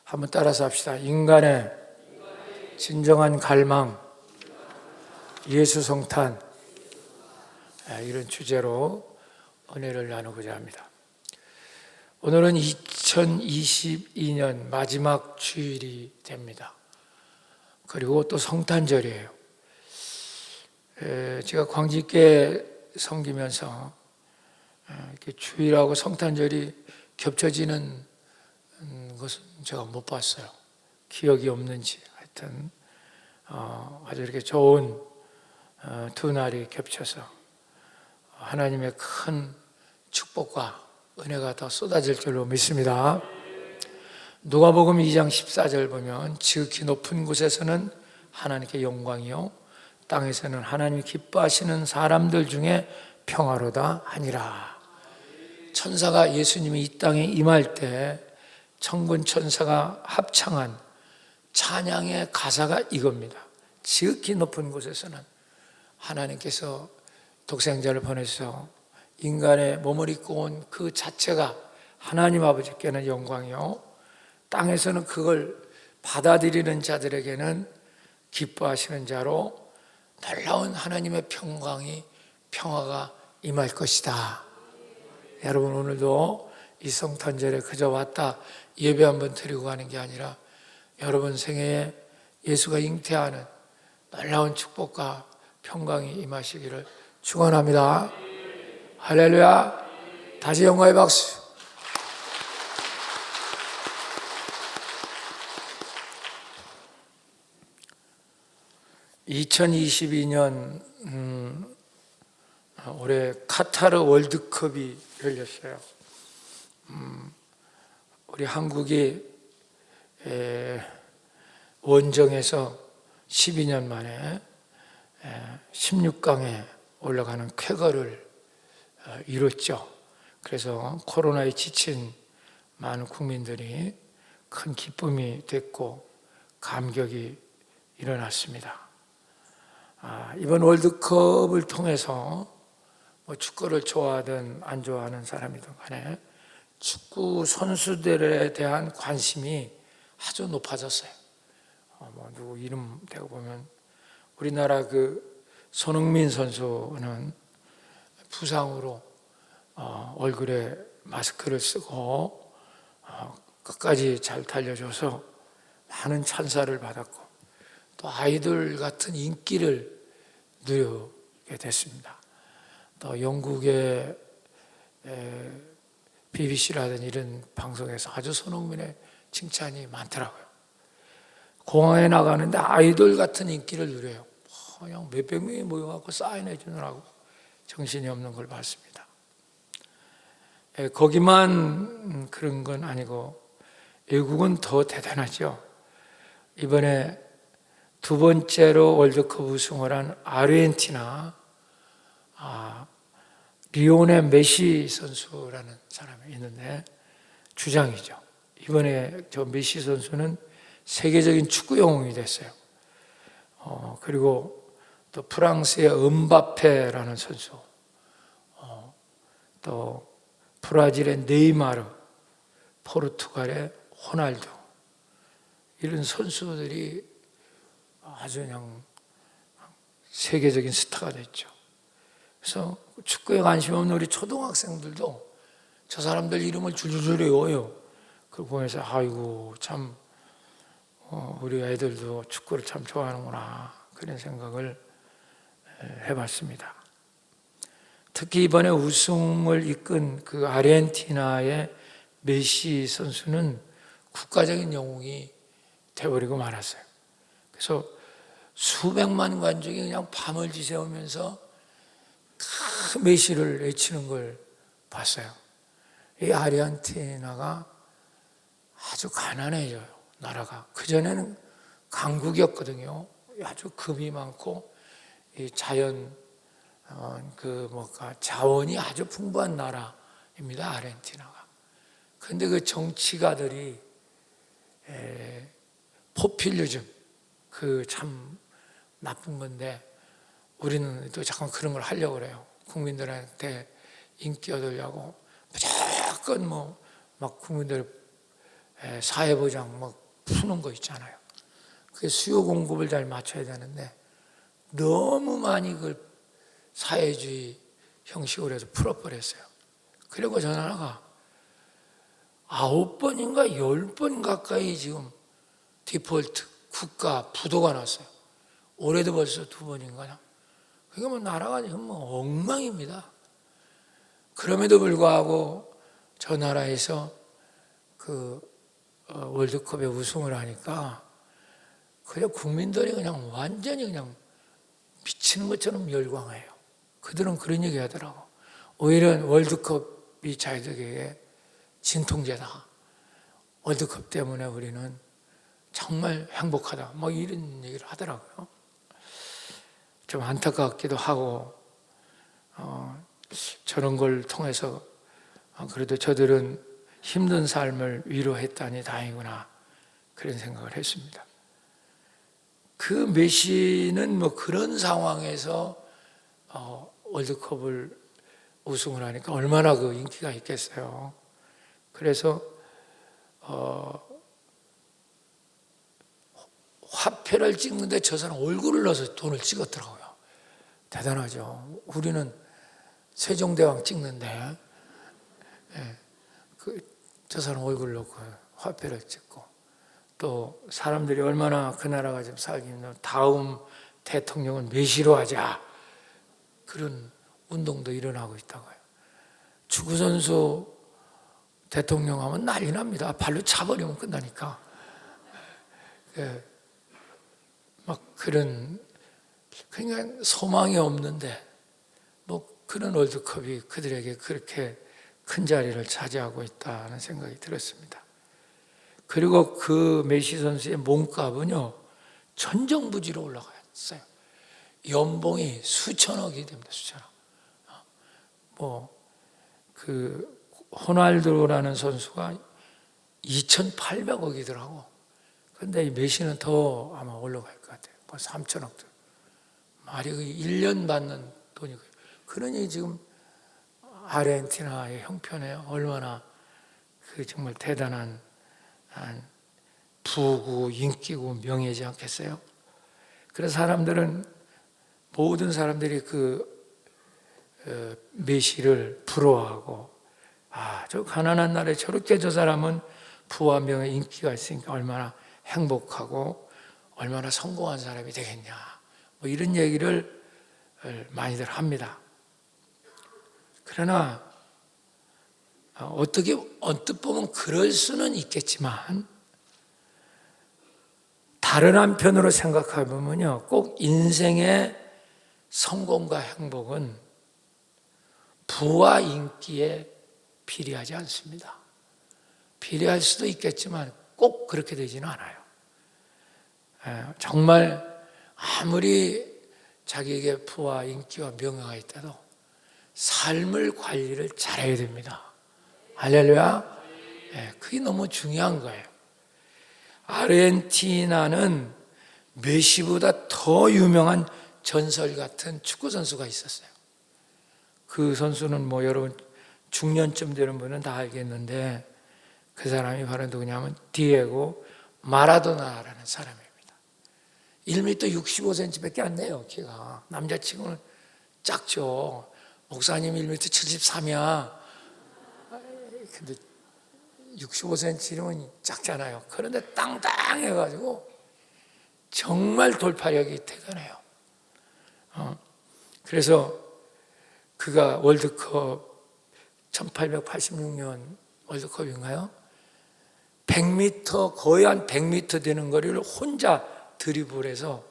한번 따라서 합시다. 인간의 진정한 갈망, 예수 성탄. 이런 주제로 은혜를 나누고자 합니다. 오늘은 2022년 마지막 주일이 됩니다. 그리고 또 성탄절이에요. 제가 광직교회 섬기면서 이렇게 주일하고 성탄절이 겹쳐지는 것은 제가 못 봤어요. 기억이 없는지 하여튼 아주 이렇게 좋은 두 날이 겹쳐서 하나님의 큰 축복과 은혜가 더 쏟아질 줄로 믿습니다. 누가복음 2장 14절 보면 지극히 높은 곳에서는 하나님께 영광이요 땅에서는 하나님이 기뻐하시는 사람들 중에 평화로다 하니라. 천사가 예수님이 이 땅에 임할 때 천군 천사가 합창한 찬양의 가사가 이겁니다. 지극히 높은 곳에서는 하나님께서 독생자를 보내서 인간의 몸을 입고 온 그 자체가 하나님 아버지께는 영광이요 땅에서는 그걸 받아들이는 자들에게는 기뻐하시는 자로 놀라운 하나님의 평화가 임할 것이다. 여러분, 오늘도 이 성탄절에 그저 왔다 예배 한번 드리고 가는 게 아니라 여러분 생애에 예수가 잉태하는 놀라운 축복과 평강이 임하시기를 축원합니다. 할렐루야. 다시 영광의 박수. (2022년) 올해 카타르 월드컵이 열렸어요. 우리 한국이 원정에서 12년 만에 16강에 올라가는 쾌거를 이뤘죠. 그래서 코로나에 지친 많은 국민들이 큰 기쁨이 됐고 감격이 일어났습니다. 이번 월드컵을 통해서 축구를 좋아하든 안 좋아하는 사람이든 간에 축구 선수들에 대한 관심이 아주 높아졌어요. 누구 이름 대고 보면 우리나라 그 손흥민 선수는 부상으로 얼굴에 마스크를 쓰고 끝까지 잘 달려줘서 많은 찬사를 받았고 또 아이돌 같은 인기를 누리게 됐습니다. 또 영국의 BBC라든 이런 방송에서 아주 손흥민의 칭찬이 많더라고요. 공항에 나가는데 아이돌 같은 인기를 누려요. 그냥 몇백 명이 모여갖고 사인해 주느라고 정신이 없는 걸 봤습니다. 거기만 그런 건 아니고 외국은 더 대단하죠. 이번에 두 번째로 월드컵 우승을 한 아르헨티나 리오넬 메시 선수라는 사람이 있는데 주장이죠. 이번에 저 메시 선수는 세계적인 축구 영웅이 됐어요. 그리고 또 프랑스의 음바페라는 선수, 또 브라질의 네이마르, 포르투갈의 호날두, 이런 선수들이 아주 그냥 세계적인 스타가 됐죠. 그래서 축구에 관심 없는 우리 초등학생들도 저 사람들 이름을 줄줄줄 외워요. 그걸 보면서 아이고 참 우리 애들도 축구를 참 좋아하는구나 그런 생각을 해봤습니다. 특히 이번에 우승을 이끈 그 아르헨티나의 메시 선수는 국가적인 영웅이 되어버리고 말았어요. 그래서 수백만 관중이 그냥 밤을 지새우면서 그 메시를 외치는 걸 봤어요. 이 아르헨티나가 아주 가난해져요. 나라가 그전에는 강국이었거든요. 아주 금이 많고 이 자연 자원이 아주 풍부한 나라입니다. 아르헨티나가. 그런데 그 정치가들이 포퓰리즘 그 참 나쁜 건데 우리는 또 자꾸 그런 걸 하려고 그래요. 국민들한테 인기 얻으려고 무조건 막 국민들 사회보장 막 푸는 거 있잖아요. 그게 수요 공급을 잘 맞춰야 되는데 너무 많이 그걸 사회주의 형식으로 해서 풀어버렸어요. 그리고 전화가 9번인가 10번 가까이 지금 디폴트 국가 부도가 났어요. 올해도 벌써 2번인가. 그게 뭐 나라가 지금 뭐 엉망입니다. 그럼에도 불구하고 저 나라에서 그 월드컵에 우승을 하니까 그냥 국민들이 그냥 완전히 그냥 미치는 것처럼 열광해요. 그들은 그런 얘기 하더라고. 오히려 월드컵이 자기들에게 진통제다. 월드컵 때문에 우리는 정말 행복하다. 뭐 이런 얘기를 하더라고요. 좀 안타깝기도 하고 저런 걸 통해서 그래도 저들은 힘든 삶을 위로했다니 다행이구나 그런 생각을 했습니다. 그 메시는 뭐 그런 상황에서 월드컵을 우승을 하니까 얼마나 그 인기가 있겠어요. 그래서 화폐를 찍는데 저 사람 얼굴을 넣어서 돈을 찍었더라고요. 대단하죠. 우리는 세종대왕 찍는데 저 사람 얼굴 넣고 화폐를 찍고 또 사람들이 얼마나 그 나라가 좀 살기 힘들면 다음 대통령은 메시로 하자 그런 운동도 일어나고 있다고요. 축구선수 대통령 하면 난리 납니다. 발로 차버리면 끝나니까. 막 그런 그냥 소망이 없는데 뭐 그런 월드컵이 그들에게 그렇게 큰 자리를 차지하고 있다는 생각이 들었습니다. 그리고 그 메시 선수의 몸값은요 천정부지로 올라갔어요. 연봉이 수천억이 됩니다. 수천억. 그 호날두라는 선수가 2,800억이더라고. 근데 이 메시는 더 아마 올라갈 것 같아요. 뭐 3천억도. 말이 1년 받는 돈이고요. 그러니 지금 아르헨티나의 형편에 얼마나 그 정말 대단한 부고 인기고 명예지 않겠어요? 그래서 사람들은 모든 사람들이 그 메시를 부러워하고 저 가난한 나라에 저렇게 저 사람은 부와 명예 인기가 있으니까 얼마나 행복하고 얼마나 성공한 사람이 되겠냐 뭐 이런 얘기를 많이들 합니다. 그러나 어떻게 언뜻 보면 그럴 수는 있겠지만 다른 한편으로 생각해 보면요 꼭 인생의 성공과 행복은 부와 인기에 비례하지 않습니다. 비례할 수도 있겠지만 꼭 그렇게 되지는 않아요. 정말 아무리 자기에게 부와 인기와 명예가 있다도 삶을 관리를 잘해야 됩니다. 할렐루야. 그게 너무 중요한 거예요. 아르헨티나는 메시보다 더 유명한 전설 같은 축구 선수가 있었어요. 그 선수는 뭐 여러분 중년쯤 되는 분은 다 알겠는데 그 사람이 바로 누구냐면 디에고 마라도나라는 사람입니다. 1m 65cm밖에 안 돼요. 키가. 남자친구는 작죠. 목사님 1m 73이야. 근데 65cm면 작잖아요. 그런데 땅땅해가지고 정말 돌파력이 대단해요. 그래서 그가 월드컵 1886년 월드컵인가요? 100m 거의 한 100m 되는 거리를 혼자 드리블해서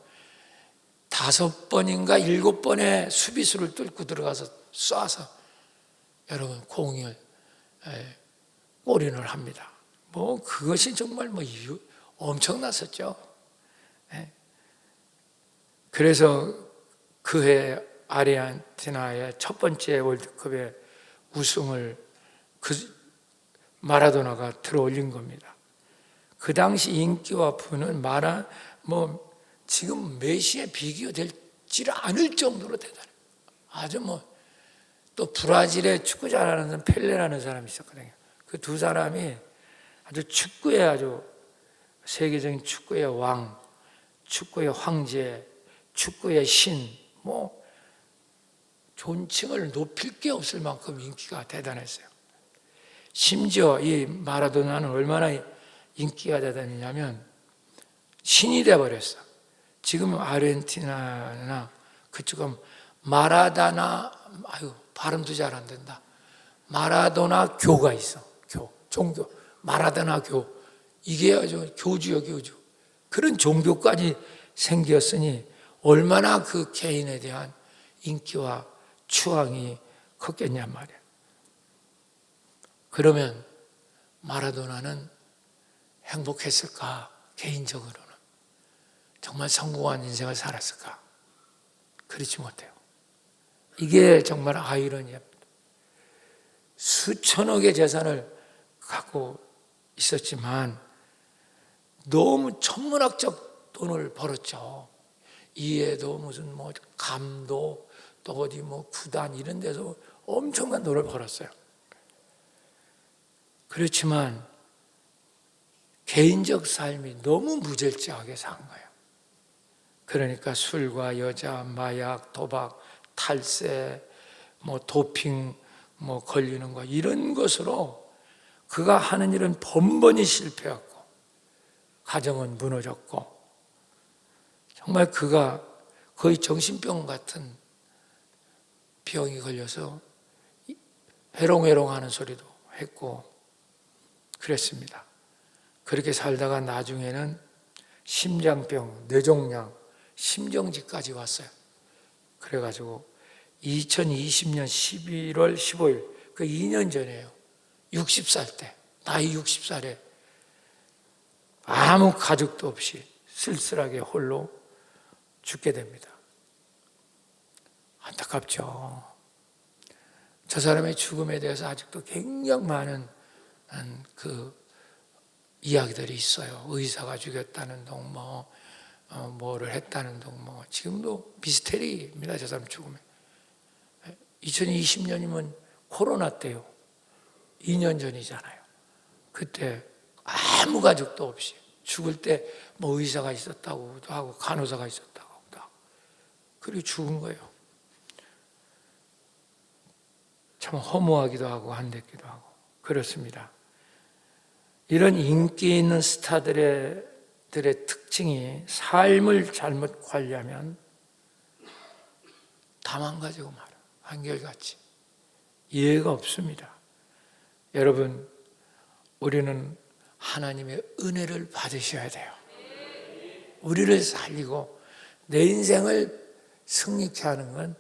5번인가 7번의 수비수를 뚫고 들어가서 쏴서 여러분 공을 골인을 합니다. 뭐 그것이 정말 뭐 엄청났었죠. 그래서 그해 아르헨티나의 첫 번째 월드컵의 우승을 그 마라도나가 들어올린 겁니다. 그 당시 인기와 부는 뭐 지금 메시에 비교되지 않을 정도로 대단해요. 아주 뭐 또 브라질의 축구 잘하는 사람 펠레라는 사람이 있었거든요. 그 두 사람이 아주 축구의 아주 세계적인 축구의 왕, 축구의 황제, 축구의 신, 뭐 존칭을 높일 게 없을 만큼 인기가 대단했어요. 심지어 이 마라도나는 얼마나 인기가 대단했냐면 신이 돼버렸어. 지금 아르헨티나나 그쪽은 마라다나, 아유 발음도 잘 안 된다. 마라도나 교가 있어. 종교. 마라도나 교. 이게 아주 교주요, 교주. 그런 종교까지 생겼으니 얼마나 그 개인에 대한 인기와 추앙이 컸겠냔 말이야. 그러면 마라도나는 행복했을까? 개인적으로는. 정말 성공한 인생을 살았을까? 그렇지 못해요. 이게 정말 아이러니합니다. 수천억의 재산을 갖고 있었지만 너무 천문학적 돈을 벌었죠. 이에도 무슨 뭐 감독 또 어디 뭐 구단 이런 데서 엄청난 돈을 벌었어요. 그렇지만 개인적 삶이 너무 무절제하게 산 거예요. 그러니까 술과 여자, 마약, 도박, 탈세, 뭐 도핑, 뭐 걸리는 거 이런 것으로 그가 하는 일은 번번이 실패했고 가정은 무너졌고 정말 그가 거의 정신병 같은 병이 걸려서 해롱해롱 하는 소리도 했고 그랬습니다. 그렇게 살다가 나중에는 심장병, 뇌종양, 심정지까지 왔어요. 그래가지고 2020년 11월 15일 그 2년 전에요. 60살 때, 나이 60살에 아무 가족도 없이 쓸쓸하게 홀로 죽게 됩니다. 안타깝죠. 저 사람의 죽음에 대해서 아직도 굉장히 많은 그 이야기들이 있어요. 의사가 죽였다는 둥, 뭐를 했다는 둥, 지금도 미스테리입니다. 저 사람 죽음에. 2020년이면 코로나 때요. 2년 전이잖아요. 그때 아무 가족도 없이 죽을 때 뭐 의사가 있었다고도 하고 간호사가 있었다고도 하고 그리고 죽은 거예요. 참 허무하기도 하고 안타깝기도 하고 그렇습니다. 이런 인기 있는 스타들의 특징이 삶을 잘못 관리하면 다 망가지고 말아. 한결같이 이해가 없습니다. 여러분, 우리는 하나님의 은혜를 받으셔야 돼요. 우리를 살리고 내 인생을 승리케 하는 건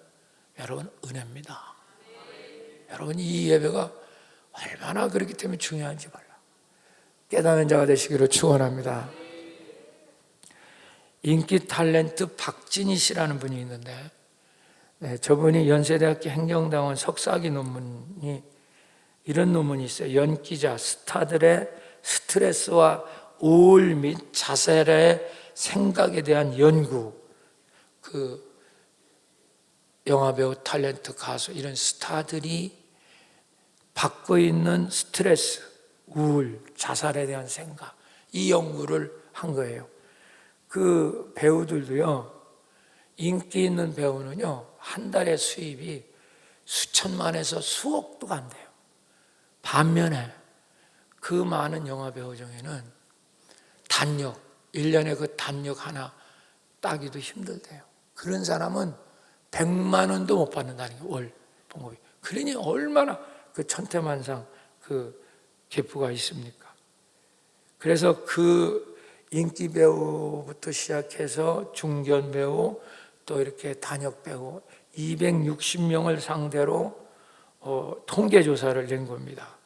여러분 은혜입니다. 여러분 이 예배가 얼마나 그렇기 때문에 중요한지 몰라. 깨닫는 자가 되시기를 축원합니다. 인기 탤런트 박진희 씨라는 분이 있는데 저분이 연세대학교 행정대학원 석사학위 논문이 이런 논문이 있어요. 연기자, 스타들의 스트레스와 우울 및 자살의 생각에 대한 연구. 그 영화배우, 탤런트, 가수 이런 스타들이 받고 있는 스트레스, 우울, 자살에 대한 생각 이 연구를 한 거예요. 그 배우들도요. 인기 있는 배우는요. 한 달에 수입이 수천만에서 수억도 간대요. 반면에 그 많은 영화 배우 중에는 단역, 1년에 그 단역 하나 따기도 힘들대요. 그런 사람은 100만 원도 못 받는다는 게 월 봉급이. 그러니 얼마나 그 천태만상 그 기부가 있습니까? 그래서 그 인기 배우부터 시작해서 중견 배우 또 이렇게 단역 배우 260명을 상대로 통계 조사를 낸 겁니다.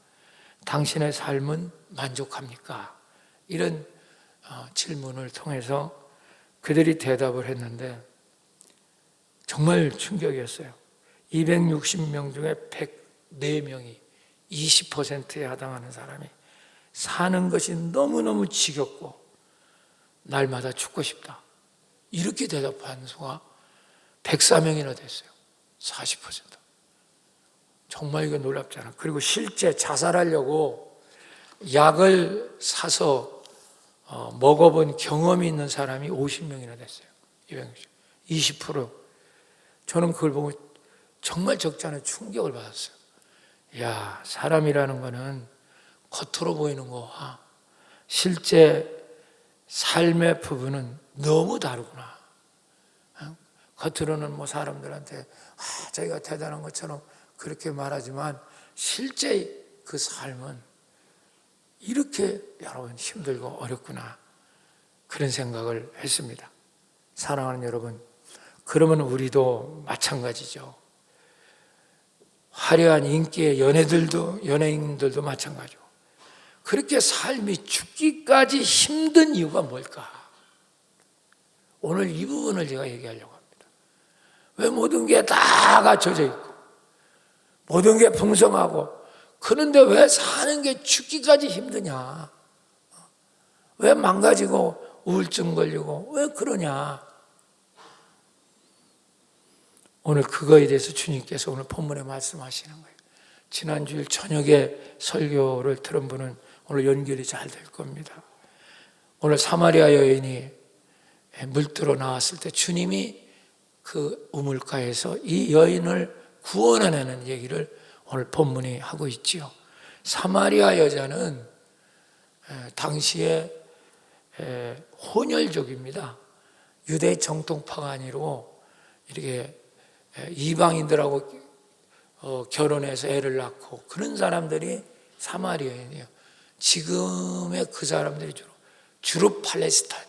당신의 삶은 만족합니까? 이런 질문을 통해서 그들이 대답을 했는데 정말 충격이었어요. 260명 중에 104명이 20%에 해당하는 사람이 사는 것이 너무너무 지겹고 날마다 죽고 싶다. 이렇게 대답한 수가 104명이나 됐어요. 40%. 정말 이거 놀랍잖아. 그리고 실제 자살하려고 약을 사서 먹어본 경험이 있는 사람이 50명이나 됐어요. 20%. 저는 그걸 보고 정말 적지 않은 충격을 받았어요. 야, 사람이라는 거는 겉으로 보이는 거와 실제 삶의 부분은 너무 다르구나. 겉으로는 뭐 사람들한테 자기가 대단한 것처럼 그렇게 말하지만 실제 그 삶은 이렇게 여러분 힘들고 어렵구나. 그런 생각을 했습니다. 사랑하는 여러분, 그러면 우리도 마찬가지죠. 화려한 인기의 연예인들도 마찬가지고, 그렇게 삶이 죽기까지 힘든 이유가 뭘까? 오늘 이 부분을 제가 얘기하려고 합니다. 왜 모든 게 다 갖춰져 있고 모든 게 풍성하고, 그런데 왜 사는 게 죽기까지 힘드냐? 왜 망가지고 우울증 걸리고 왜 그러냐? 오늘 그거에 대해서 주님께서 오늘 본문에 말씀하시는 거예요. 지난주일 저녁에 설교를 들은 분은 오늘 연결이 잘 될 겁니다. 오늘 사마리아 여인이 물들어 나왔을 때 주님이 그 우물가에서 이 여인을 구원하는 얘기를 오늘 본문이 하고 있지요. 사마리아 여자는 당시에 혼혈족입니다. 유대 정통파가 아니고 이렇게 이방인들하고 결혼해서 애를 낳고 그런 사람들이 사마리아인이에요. 지금의 그 사람들이 주로 팔레스타인.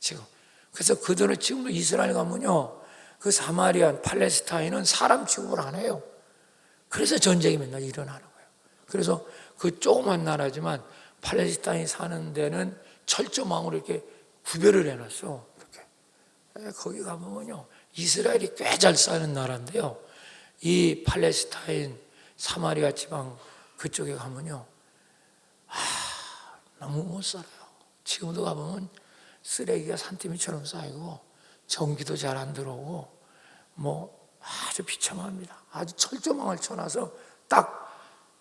지금 그래서 그들은 지금도 이스라엘 가면요, 그 사마리아 팔레스타인은 사람 취급을 안 해요. 그래서 전쟁이 맨날 일어나는 거예요. 그래서 그 조그만 나라지만 팔레스타인이 사는 데는 철조망으로 이렇게 구별을 해놨어. 이렇게 거기 가보면요, 이스라엘이 꽤 잘 사는 나라인데요, 이 팔레스타인 사마리아 지방 그쪽에 가면요, 너무 못 살아요. 지금도 가보면 쓰레기가 산더미처럼 쌓이고 전기도 잘 안 들어오고 뭐 아주 비참합니다. 아주 철조망을 쳐놔서 딱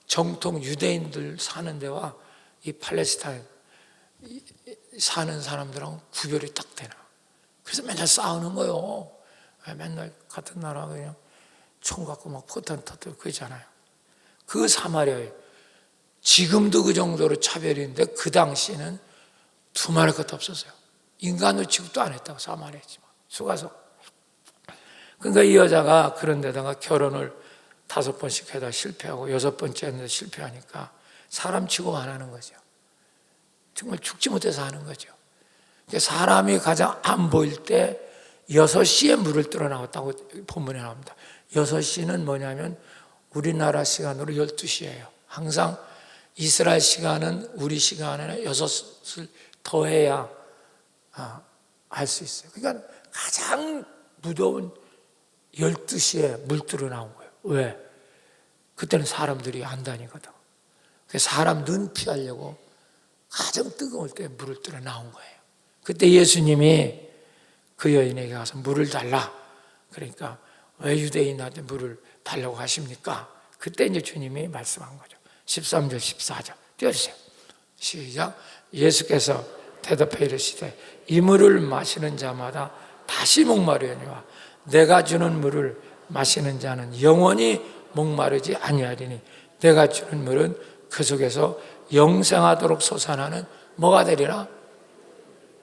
정통 유대인들 사는 데와 이 팔레스타인 사는 사람들하고 구별이 딱 되나. 그래서 맨날 싸우는 거예요. 맨날 같은 나라 그냥 총 갖고 막 포탄 터뜨리고 그러잖아요. 그 사마리아에 지금도 그 정도로 차별인데 그 당시에는 두말할 것도 없었어요. 인간으로 취급도 안 했다고 사마리아지만 속아서. 그러니까 이 여자가 그런 데다가 결혼을 5번씩 해다 실패하고 6번째 했는데 실패하니까 사람 취급 안 하는 거죠. 정말 죽지 못해서 하는 거죠. 사람이 가장 안 보일 때 6시에 물을 들어 나왔다고 본문에 나옵니다. 6시는 뭐냐면 우리나라 시간으로 12시예요. 항상 이스라엘 시간은 우리 시간에 6을 더해야 알 수 있어요. 그러니까 가장 무더운 12시에 물 들어 나온 거예요. 왜? 그때는 사람들이 안 다니거든. 그래서 사람 눈 피하려고 가장 뜨거울 때 물을 들어 나온 거예요. 그때 예수님이 그 여인에게 가서 물을 달라. 그러니까 왜 유대인한테 물을 달라고 하십니까? 그때 이제 주님이 말씀한 거죠. 13절 14절 띄워주세요. 시작. 예수께서 대답해 이르시되 이 물을 마시는 자마다 다시 목마르려니와 내가 주는 물을 마시는 자는 영원히 목마르지 아니하리니 내가 주는 물은 그 속에서 영생하도록 솟아나는 뭐가 되리라?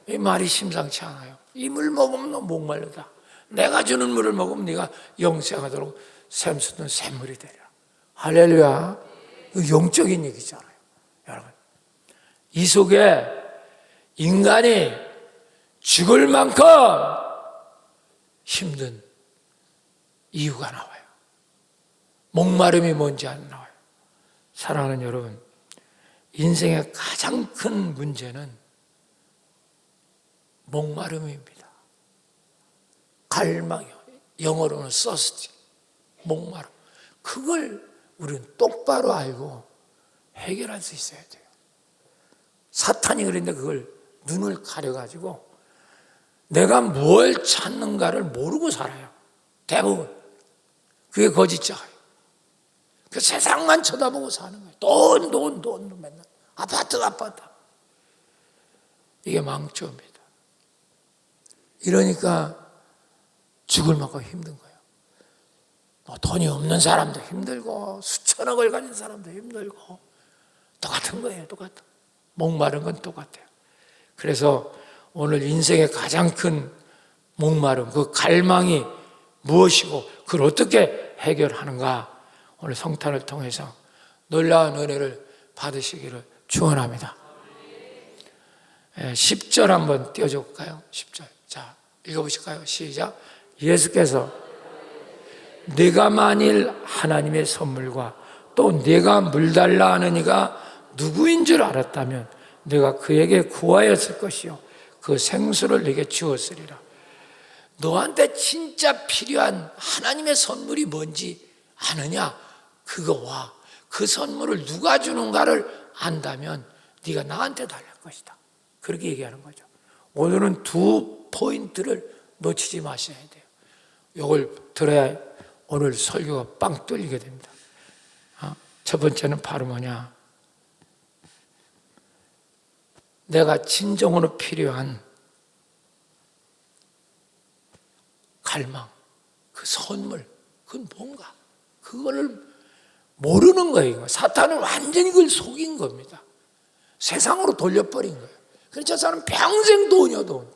이 말이 심상치 않아요. 이 물 먹으면 너 목말르다. 내가 주는 물을 먹으면 네가 영생하도록 샘솟는 샘물이 되리라. 할렐루야. 영적인 얘기잖아요. 여러분, 이 속에 인간이 죽을 만큼 힘든 이유가 나와요. 목마름이 뭔지 안 나와요. 사랑하는 여러분, 인생의 가장 큰 문제는 목마름입니다. 갈망이요. 영어로는 thirst, 목마름. 그걸 우리는 똑바로 알고 해결할 수 있어야 돼요. 사탄이 그런데 그걸 눈을 가려가지고 내가 뭘 찾는가를 모르고 살아요. 대부분. 그게 거짓자예요. 그 세상만 쳐다보고 사는 거예요. 돈 맨날. 아파트. 이게 망조입니다. 이러니까 죽을 만큼 힘든 거예요. 돈이 없는 사람도 힘들고 수천억을 가진 사람도 힘들고 똑같은 거예요. 똑같아. 목마른 건 똑같아요. 그래서 오늘 인생의 가장 큰 목마름, 그 갈망이 무엇이고 그걸 어떻게 해결하는가, 오늘 성탄을 통해서 놀라운 은혜를 받으시기를 축원합니다. 10절 한번 띄워줄까요? 10절. 자, 읽어보실까요? 시작. 예수께서 내가 만일 하나님의 선물과 또 내가 물달라 하는 이가 누구인 줄 알았다면 내가 그에게 구하였을 것이요 그 생수를 내게 주었으리라. 너한테 진짜 필요한 하나님의 선물이 뭔지 아느냐? 그거와 그 선물을 누가 주는가를 안다면 네가 나한테 달릴 것이다. 그렇게 얘기하는 거죠. 오늘은 두 포인트를 놓치지 마셔야 돼요. 이걸 들어야 오늘 설교가 빵 뚫리게 됩니다. 첫 번째는 바로 뭐냐? 내가 진정으로 필요한 갈망, 그 선물, 그건 뭔가? 그거를 모르는 거예요. 사탄은 완전히 그걸 속인 겁니다. 세상으로 돌려버린 거예요. 그래서 저 사람은 평생 돈이요, 돈.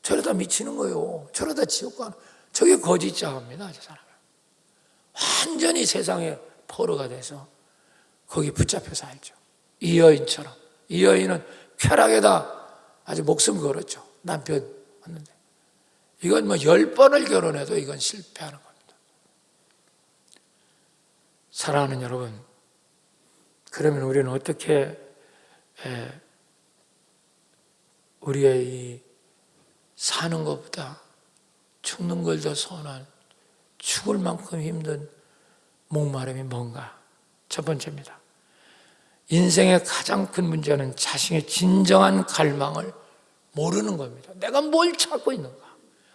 저러다 미치는 거예요. 저러다 지옥 가는. 저게 거짓자입니다, 저 사람은. 완전히 세상에 포로가 돼서 거기 붙잡혀 살죠. 이 여인처럼. 이 여인은 쾌락에다 아주 목숨 걸었죠. 남편 왔는데. 이건 뭐 10번을 결혼해도 이건 실패하는 겁니다. 사랑하는 여러분, 그러면 우리는 어떻게 우리의 이 사는 것보다 죽는 걸 더 선한, 죽을 만큼 힘든 목마름이 뭔가? 첫 번째입니다. 인생의 가장 큰 문제는 자신의 진정한 갈망을 모르는 겁니다. 내가 뭘 찾고 있는가?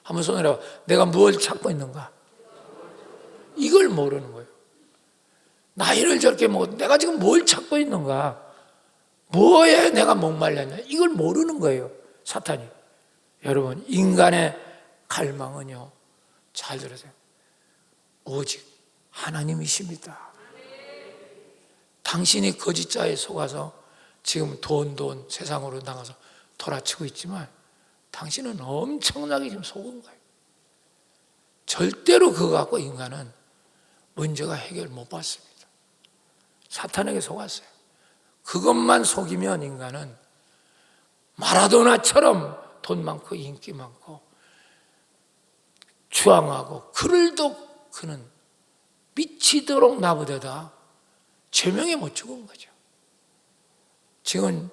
한번 손을 해봐. 내가 뭘 찾고 있는가? 이걸 모르는 거예요. 나이를 저렇게 먹어도 내가 지금 뭘 찾고 있는가? 뭐에 내가 목말랐냐? 이걸 모르는 거예요, 사탄이. 여러분, 인간의 갈망은요, 잘 들으세요. 오직 하나님이십니다. 당신이 거짓자에 속아서 지금 돈 세상으로 나가서 돌아치고 있지만 당신은 엄청나게 지금 속은 거예요. 절대로 그거 갖고 인간은 문제가 해결 못 받습니다. 사탄에게 속았어요. 그것만 속이면 인간은 마라도나처럼 돈 많고 인기 많고 추앙하고 그를도 그는 미치도록 나보다다 제명에 못 죽은 거죠. 지금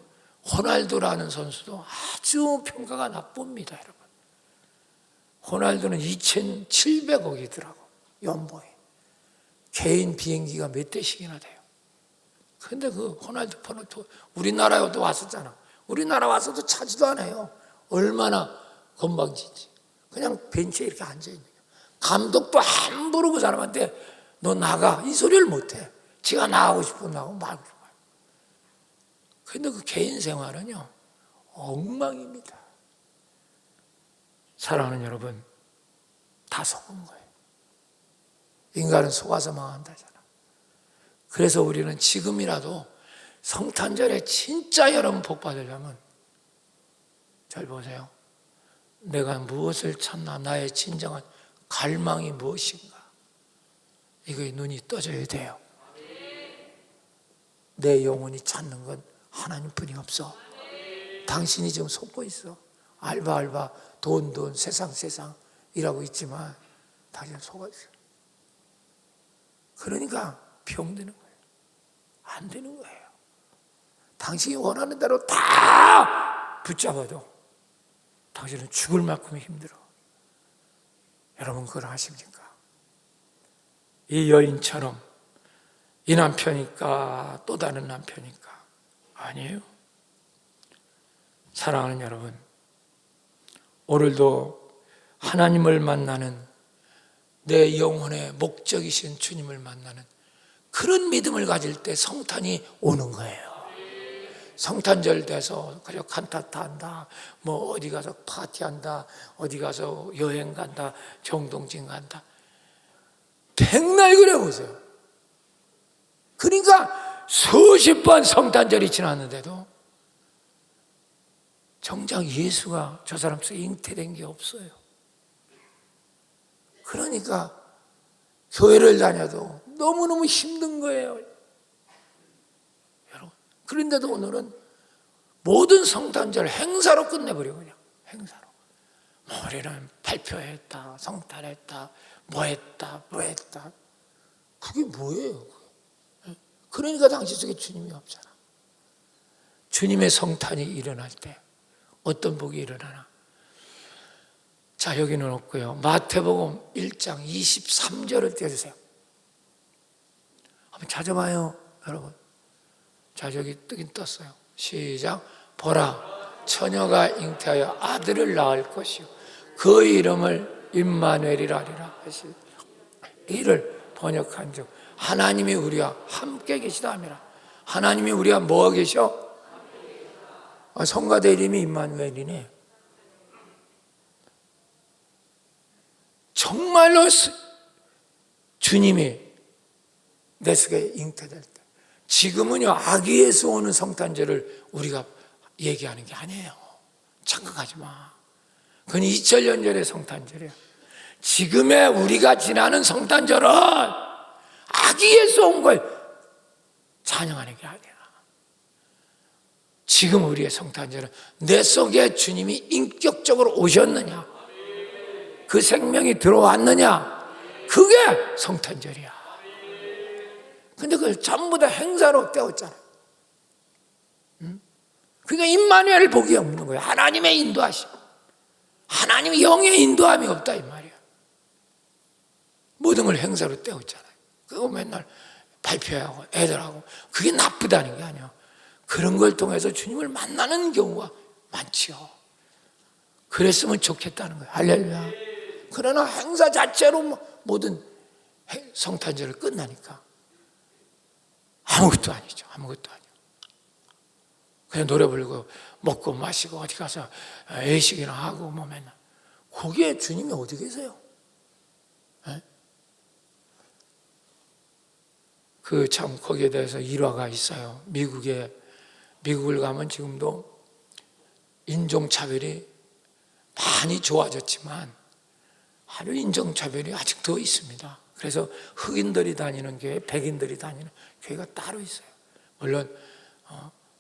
호날두라는 선수도 아주 평가가 나쁩니다, 여러분. 호날두는 2,700억이더라고, 연봉이. 개인 비행기가 몇 대씩이나 돼요. 근데 그 호날두 우리나라에도 왔었잖아. 우리나라 와서도 차지도 않아요. 얼마나 건방지지. 그냥 벤치에 이렇게 앉아있는 거예요. 감독도 함부로 그 사람한테 너 나가, 이 소리를 못해. 지가 나가고 싶으면 나가고 말고. 근데 그 개인 생활은요, 엉망입니다. 사랑하는 여러분, 다 속은 거예요. 인간은 속아서 망한다잖아. 그래서 우리는 지금이라도 성탄절에 진짜 여러분 복 받으려면 잘 보세요. 내가 무엇을 찾나, 나의 진정한 갈망이 무엇인가, 이거에 눈이 떠져야 돼요. 내 영혼이 찾는 건 하나님뿐이 없어. 당신이 지금 속고 있어. 알바 돈 세상 일하고 있지만 당신은 속아 있어. 그러니까 병드는 거예요. 안 되는 거예요. 당신이 원하는 대로 다 붙잡아도 당신은 죽을 만큼 힘들어. 여러분 그걸 아십니까? 이 여인처럼 이 남편일까 또 다른 남편일까? 아니에요. 사랑하는 여러분, 오늘도 하나님을 만나는 내 영혼의 목적이신 주님을 만나는 그런 믿음을 가질 때 성탄이 오는 거예요. 성탄절 돼서 그래 칸타타 한다, 뭐 어디 가서 파티한다, 어디 가서 여행 간다, 정동진 간다, 백날 그래 보세요. 그러니까 수십 번 성탄절이 지났는데도 정작 예수가 저 사람 속에 잉태된 게 없어요. 그러니까 교회를 다녀도 너무너무 힘든 거예요, 여러분. 그런데도 오늘은 모든 성탄절 행사로 끝내버려. 그냥 행사로. 뭐 우리는 발표했다, 성탄했다, 뭐 했다. 그게 뭐예요? 그러니까 당시 속에 주님이 없잖아. 주님의 성탄이 일어날 때 어떤 복이 일어나나. 자, 여기는 없고요. 마태복음 1장 23절을 떼주세요. 한번 찾아봐요, 여러분. 자, 여기 뜨긴 떴어요. 시작. 보라, 처녀가 잉태하여 아들을 낳을 것이요 그 이름을 임마누엘이라 하리라 하시. 이를 번역한 즉 하나님이 우리와 함께 계시다 함이라. 하나님이 우리와 뭐가 계셔? 성가대 이름이 임마누엘이네. 정말로 주님이 내 속에 잉태될 때, 지금은요 아기에서 오는 성탄절을 우리가 얘기하는 게 아니에요. 착각하지 마. 그건 2000년 전의 성탄절이에요. 지금의 우리가 지나는 성탄절은 아기에서 온 걸 찬양하는 게 아니야. 지금 우리의 성탄절은 내 속에 주님이 인격적으로 오셨느냐, 그 생명이 들어왔느냐, 그게 성탄절이야. 근데 그걸 전부 다 행사로 때웠잖아. 그러니까 임마누엘 복이 없는 거예요. 하나님의 인도하심, 하나님의 영의 인도함이 없다 이 말이야. 모든 걸 행사로 때웠잖아요. 그거 맨날 발표하고 애들하고, 그게 나쁘다는 게 아니야. 그런 걸 통해서 주님을 만나는 경우가 많지요. 그랬으면 좋겠다는 거예요. 할렐루야. 그러나 행사 자체로 모든 성탄절을 끝나니까 아무것도 아니죠. 아무것도 아니에요. 그냥 노래 부르고 먹고 마시고 어디 가서 외식이나 하고 뭐 맨날. 거기에 주님이 어디 계세요? 그 참 거기에 대해서 일화가 있어요. 미국을 가면 지금도 인종차별이 많이 좋아졌지만 하루 인종차별이 아직도 있습니다. 그래서 흑인들이 다니는 교회, 백인들이 다니는 교회가 따로 있어요. 물론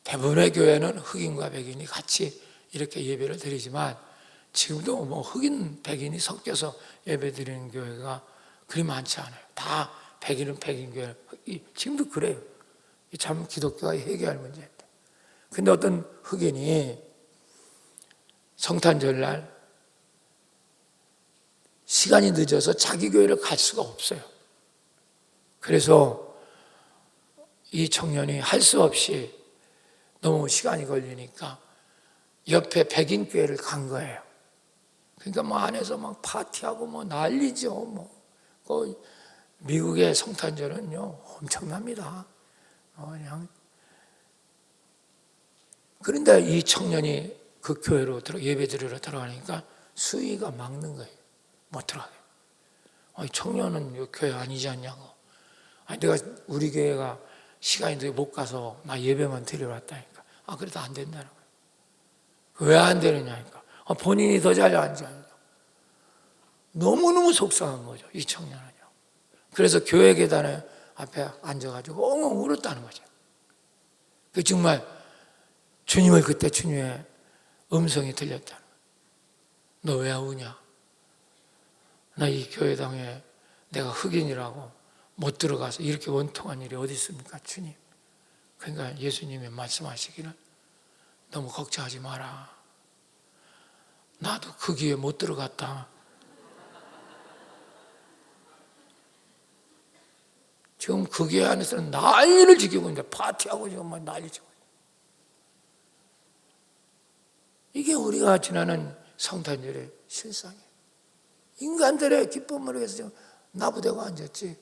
대부분의 교회는 흑인과 백인이 같이 이렇게 예배를 드리지만 지금도 뭐 흑인, 백인이 섞여서 예배 드리는 교회가 그리 많지 않아요. 다 백인은 백인 교회, 지금도 그래요. 참 기독교가 해결할 문제인데. 근데 어떤 흑인이 성탄절날 시간이 늦어서 자기 교회를 갈 수가 없어요. 그래서 이 청년이 할 수 없이 너무 시간이 걸리니까 옆에 백인 교회를 간 거예요. 그러니까 뭐 안에서 막 파티하고 뭐 난리죠. 뭐 미국의 성탄절은요 엄청납니다. 그냥. 그런데 이 청년이 그 교회로 예배드리러 들어가니까 수위가 막는 거예요. 못 들어가게. 이 청년은 교회 아니지 않냐고. 내가 우리 교회가 시간이 늦게 못 가서 나 예배만 드리러 왔다니까. 그래도 안 된다는 거예요. 왜 안 되느냐니까. 본인이 더 잘 앉아요. 너무너무 속상한 거죠, 이 청년은요. 그래서 교회 계단에 앞에 앉아가지고 엉엉 울었다는 거죠. 그 정말 주님을 그때 주님의 음성이 들렸다는 거예요. 너 왜 우냐? 나 이 교회당에 내가 흑인이라고 못 들어가서 이렇게 원통한 일이 어디 있습니까, 주님? 그러니까 예수님이 말씀하시기를 너무 걱정하지 마라. 나도 그 교회 못 들어갔다. 지금 그 교회 안에서는 난리를 지키고 있는데 파티하고 지금 막 난리 치고. 이게 우리가 지나는 성탄절의 실상이에요. 인간들의 기쁨을 위해서 지금 나부대고 앉았지.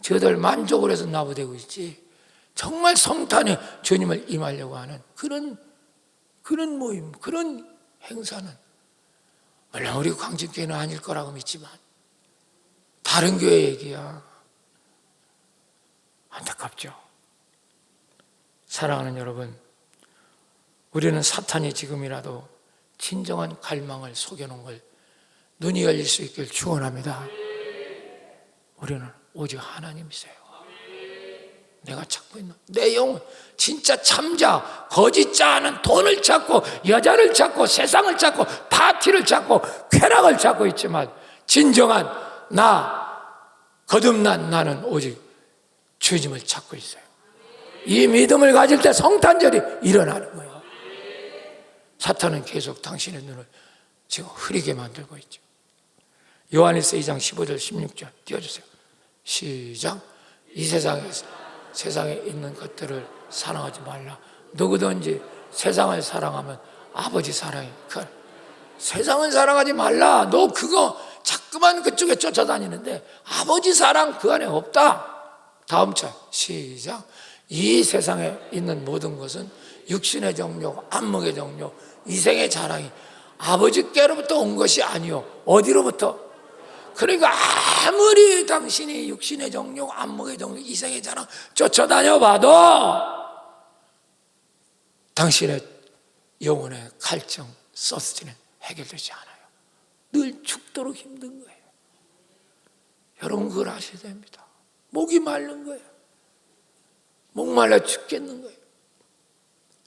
저들 만족을 해서 나부되고 있지, 정말 성탄에 주님을 임하려고 하는 그런 모임, 그런 행사는 물론 우리 광진교회는 아닐 거라고 믿지만 다른 교회 얘기야. 안타깝죠. 사랑하는 여러분, 우리는 사탄이 지금이라도 진정한 갈망을 속여놓은 걸 눈이 열릴 수 있길 축원합니다. 우리는 오직 하나님이세요. 내가 찾고 있는 내 영혼, 진짜 참자, 거짓자는 돈을 찾고 여자를 찾고 세상을 찾고 파티를 찾고 쾌락을 찾고 있지만 진정한 거듭난 나는 오직 주님을 찾고 있어요. 이 믿음을 가질 때 성탄절이 일어나는 거예요. 사탄은 계속 당신의 눈을 지금 흐리게 만들고 있죠. 요한일서 2장 15절 16절 띄워주세요. 시작. 이 세상에 있는 것들을 사랑하지 말라. 누구든지 세상을 사랑하면 아버지 사랑이 세상을 사랑하지 말라. 너 그거 자꾸만 그쪽에 쫓아다니는데 아버지 사랑 그 안에 없다. 다음 절 시작. 이 세상에 있는 모든 것은 육신의 정욕, 안목의 정욕, 이생의 자랑이 아버지께로부터 온 것이 아니요. 어디로부터? 그러니까 아무리 당신이 육신의 정욕, 안목의 정욕, 이생의 자랑 쫓아다녀 봐도 당신의 영혼의 갈증, 서스티는 해결되지 않아요. 늘 죽도록 힘든 거예요. 여러분 그걸 아셔야 됩니다. 목이 마른 거예요. 목말라 죽겠는 거예요.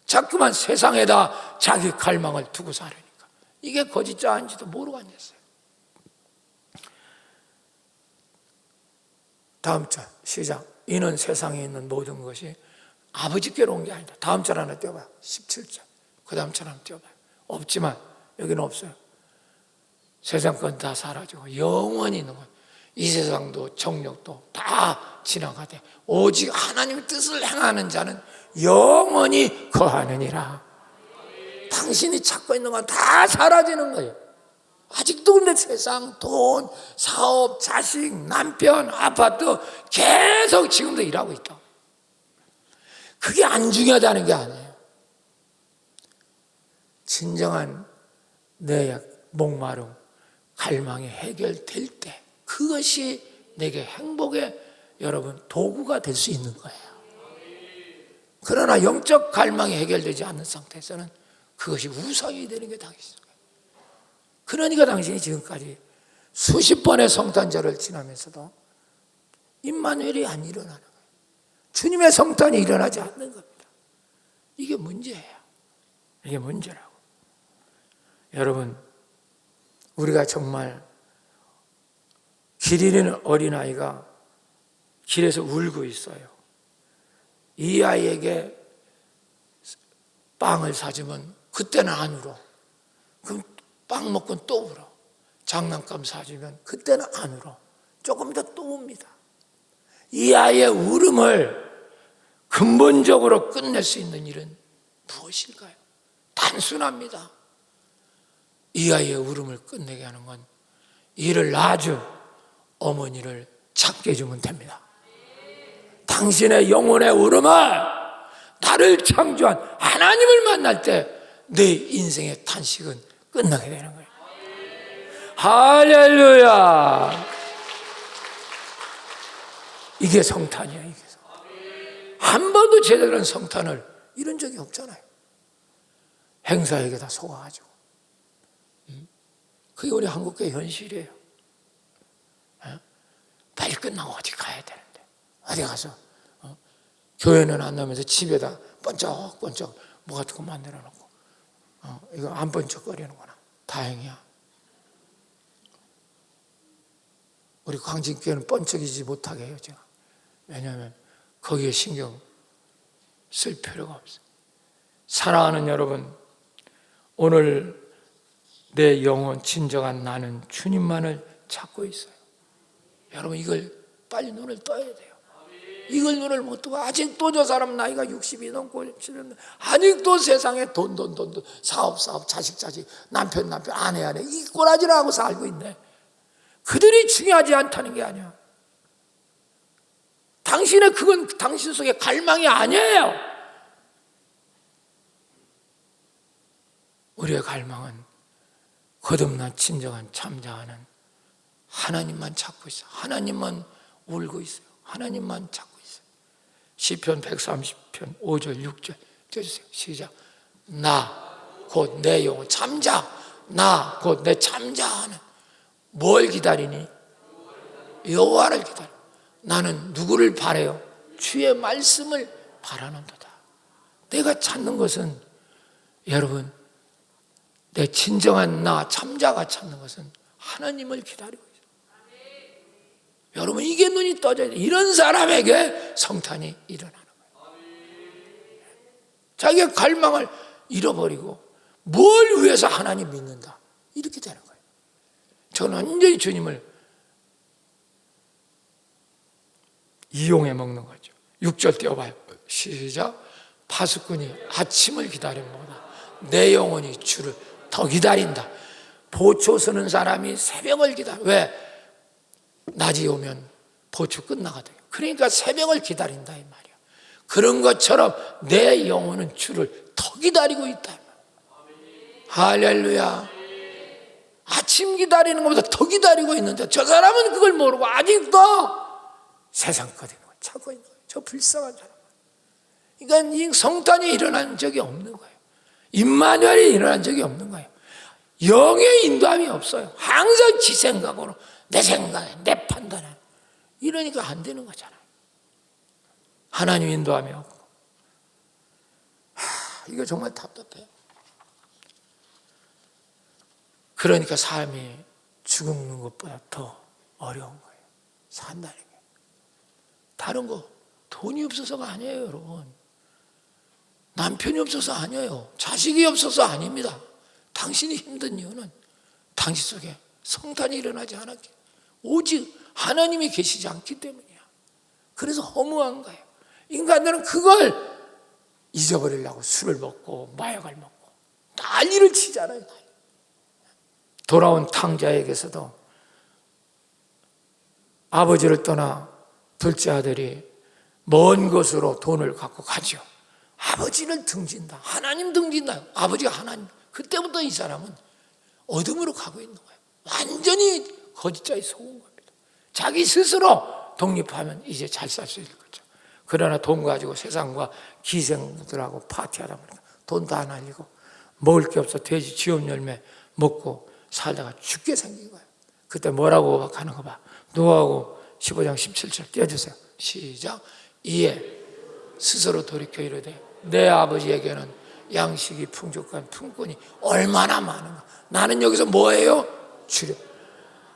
자꾸만 세상에다 자기 갈망을 두고 살으니까 이게 거짓자 아닌지도 모르고 앉았어요. 다음 절 시작. 이는 세상에 있는 모든 것이 아버지께로 온 게 아니다. 다음 절 하나 띄워봐요. 17절. 그 다음 절 하나 띄워봐요. 없지만 여기는 없어요. 세상 건 다 사라지고 영원히 있는 거예요. 이 세상도 정욕도 다 지나가되 오직 하나님의 뜻을 행하는 자는 영원히 거하느니라. 당신이 찾고 있는 건 다 사라지는 거예요. 아직도 근데 세상, 돈, 사업, 자식, 남편, 아파트 계속 지금도 일하고 있다. 그게 안 중요하다는 게 아니에요. 진정한 내 목마름, 갈망이 해결될 때 그것이 내게 행복의 여러분 도구가 될 수 있는 거예요. 그러나 영적 갈망이 해결되지 않는 상태에서는 그것이 우상이 되는 게 당신이에요. 그러니까 당신이 지금까지 수십 번의 성탄절을 지나면서도 임마누엘이 안 일어나는 거예요. 주님의 성탄이 일어나지 않는 겁니다. 이게 문제예요. 이게 문제라고. 여러분, 우리가 정말 길 잃은 어린아이가 길에서 울고 있어요. 이 아이에게 빵을 사주면 그때는 안 울어. 그럼 빵 먹고는 또 울어. 장난감 사주면 그때는 안 울어. 조금 더 또 웁니다. 이 아이의 울음을 근본적으로 끝낼 수 있는 일은 무엇일까요? 단순합니다. 이 아이의 울음을 끝내게 하는 건 이를 낳아준 어머니를 찾게 해주면 됩니다. 당신의 영혼의 울음을 나를 창조한 하나님을 만날 때 내 인생의 탄식은 끝나게 되는 거예요. 할렐루야. 이게 성탄이야. 이게 한 번도 제대로 된 성탄을 이런 적이 없잖아요. 행사에게 다 속아가지고. 그게 우리 한국교회 현실이에요. 빨리 끝나고 어디 가야 되는데 어디 가서 교회는 안 나오면서 집에다 번쩍번쩍 뭐 같은 거 만들어 놓고 이거 안 번쩍거리는구나. 다행이야. 우리 광진교회는 번쩍이지 못하게 해요. 제가. 왜냐하면 거기에 신경 쓸 필요가 없어요. 사랑하는 여러분, 오늘 내 영혼 진정한 나는 주님만을 찾고 있어요. 여러분 이걸 빨리 눈을 떠야 돼요. 이걸 눈을 못 뜨고 아직도 저 사람 나이가 60이 넘고 아직도 세상에 돈 사업 자식 남편 아내 이 꼬라지를 하고 살고 있네. 그들이 중요하지 않다는 게 아니야. 당신의 그건 당신 속의 갈망이 아니에요. 우리의 갈망은 거듭난 진정한 참자하는 하나님만 찾고 있어요. 하나님만 울고 있어요. 하나님만 찾고 있어요. 시편 130편 5절 6절 띄워주세요. 시작. 나 곧 내 영혼 참자. 나 곧 내 참자하는 뭘 기다리니? 여호와를 기다려. 나는 누구를 바라요? 주의 말씀을 바라는도다. 내가 찾는 것은 여러분 내 진정한 나 참자가 찾는 것은 하나님을 기다리고 있어요. 여러분 이게 눈이 떠져야 돼요. 이런 사람에게 성탄이 일어나는 거예요. 자기의 갈망을 잃어버리고 뭘 위해서 하나님 믿는다 이렇게 되는 거예요. 저는 완전히 주님을 이용해 먹는 거죠. 6절 띄워봐요. 시작. 파수꾼이 아침을 기다림보다 내 영혼이 주를 더 기다린다. 보초 서는 사람이 새벽을 기다려. 왜? 낮이 오면 보초 끝나거든요. 그러니까 새벽을 기다린다 이 말이야. 그런 것처럼 내 영혼은 주를 더 기다리고 있다. 할렐루야. 아침 기다리는 것보다 더 기다리고 있는데 저 사람은 그걸 모르고 아직도 세상 것 있는 걸 찾고 있는 거예요. 저 불쌍한 사람. 그러니까 이 성탄이 일어난 적이 없는 거예요. 임마누엘이 일어난 적이 없는 거예요. 영의 인도함이 없어요. 항상 지 생각으로 내 생각에 내 판단에 이러니까 안 되는 거잖아요. 하나님 인도함이 없고 이거 정말 답답해요. 그러니까 삶이 죽는 것보다 더 어려운 거예요. 산다는 게. 다른 거 돈이 없어서가 아니에요, 여러분. 남편이 없어서 아니에요. 자식이 없어서 아닙니다. 당신이 힘든 이유는 당신 속에 성탄이 일어나지 않았기, 오직 하나님이 계시지 않기 때문이야. 그래서 허무한 거예요. 인간들은 그걸 잊어버리려고 술을 먹고 마약을 먹고 난리를 치잖아요. 돌아온 탕자에게서도 아버지를 떠나 둘째 아들이 먼 곳으로 돈을 갖고 가죠. 아버지를 등진다. 하나님 등진다. 아버지가 하나님. 그때부터 이 사람은 어둠으로 가고 있는 거예요. 완전히 거짓자에 속은 겁니다. 자기 스스로 독립하면 이제 잘 살 수 있을 거죠. 그러나 돈 가지고 세상과 기생들하고 파티하다 보니까 돈도 안 날리고 먹을 게 없어 돼지 쥐엄 열매 먹고 살다가 죽게 생긴 거예요. 그때 뭐라고 하는 거 봐. 누가복음 15장 17절 띄워주세요. 시작. 이에 스스로 돌이켜 이르되 내 아버지에게는 양식이 풍족한 품꾼이 얼마나 많은가. 나는 여기서 뭐예요? 주려.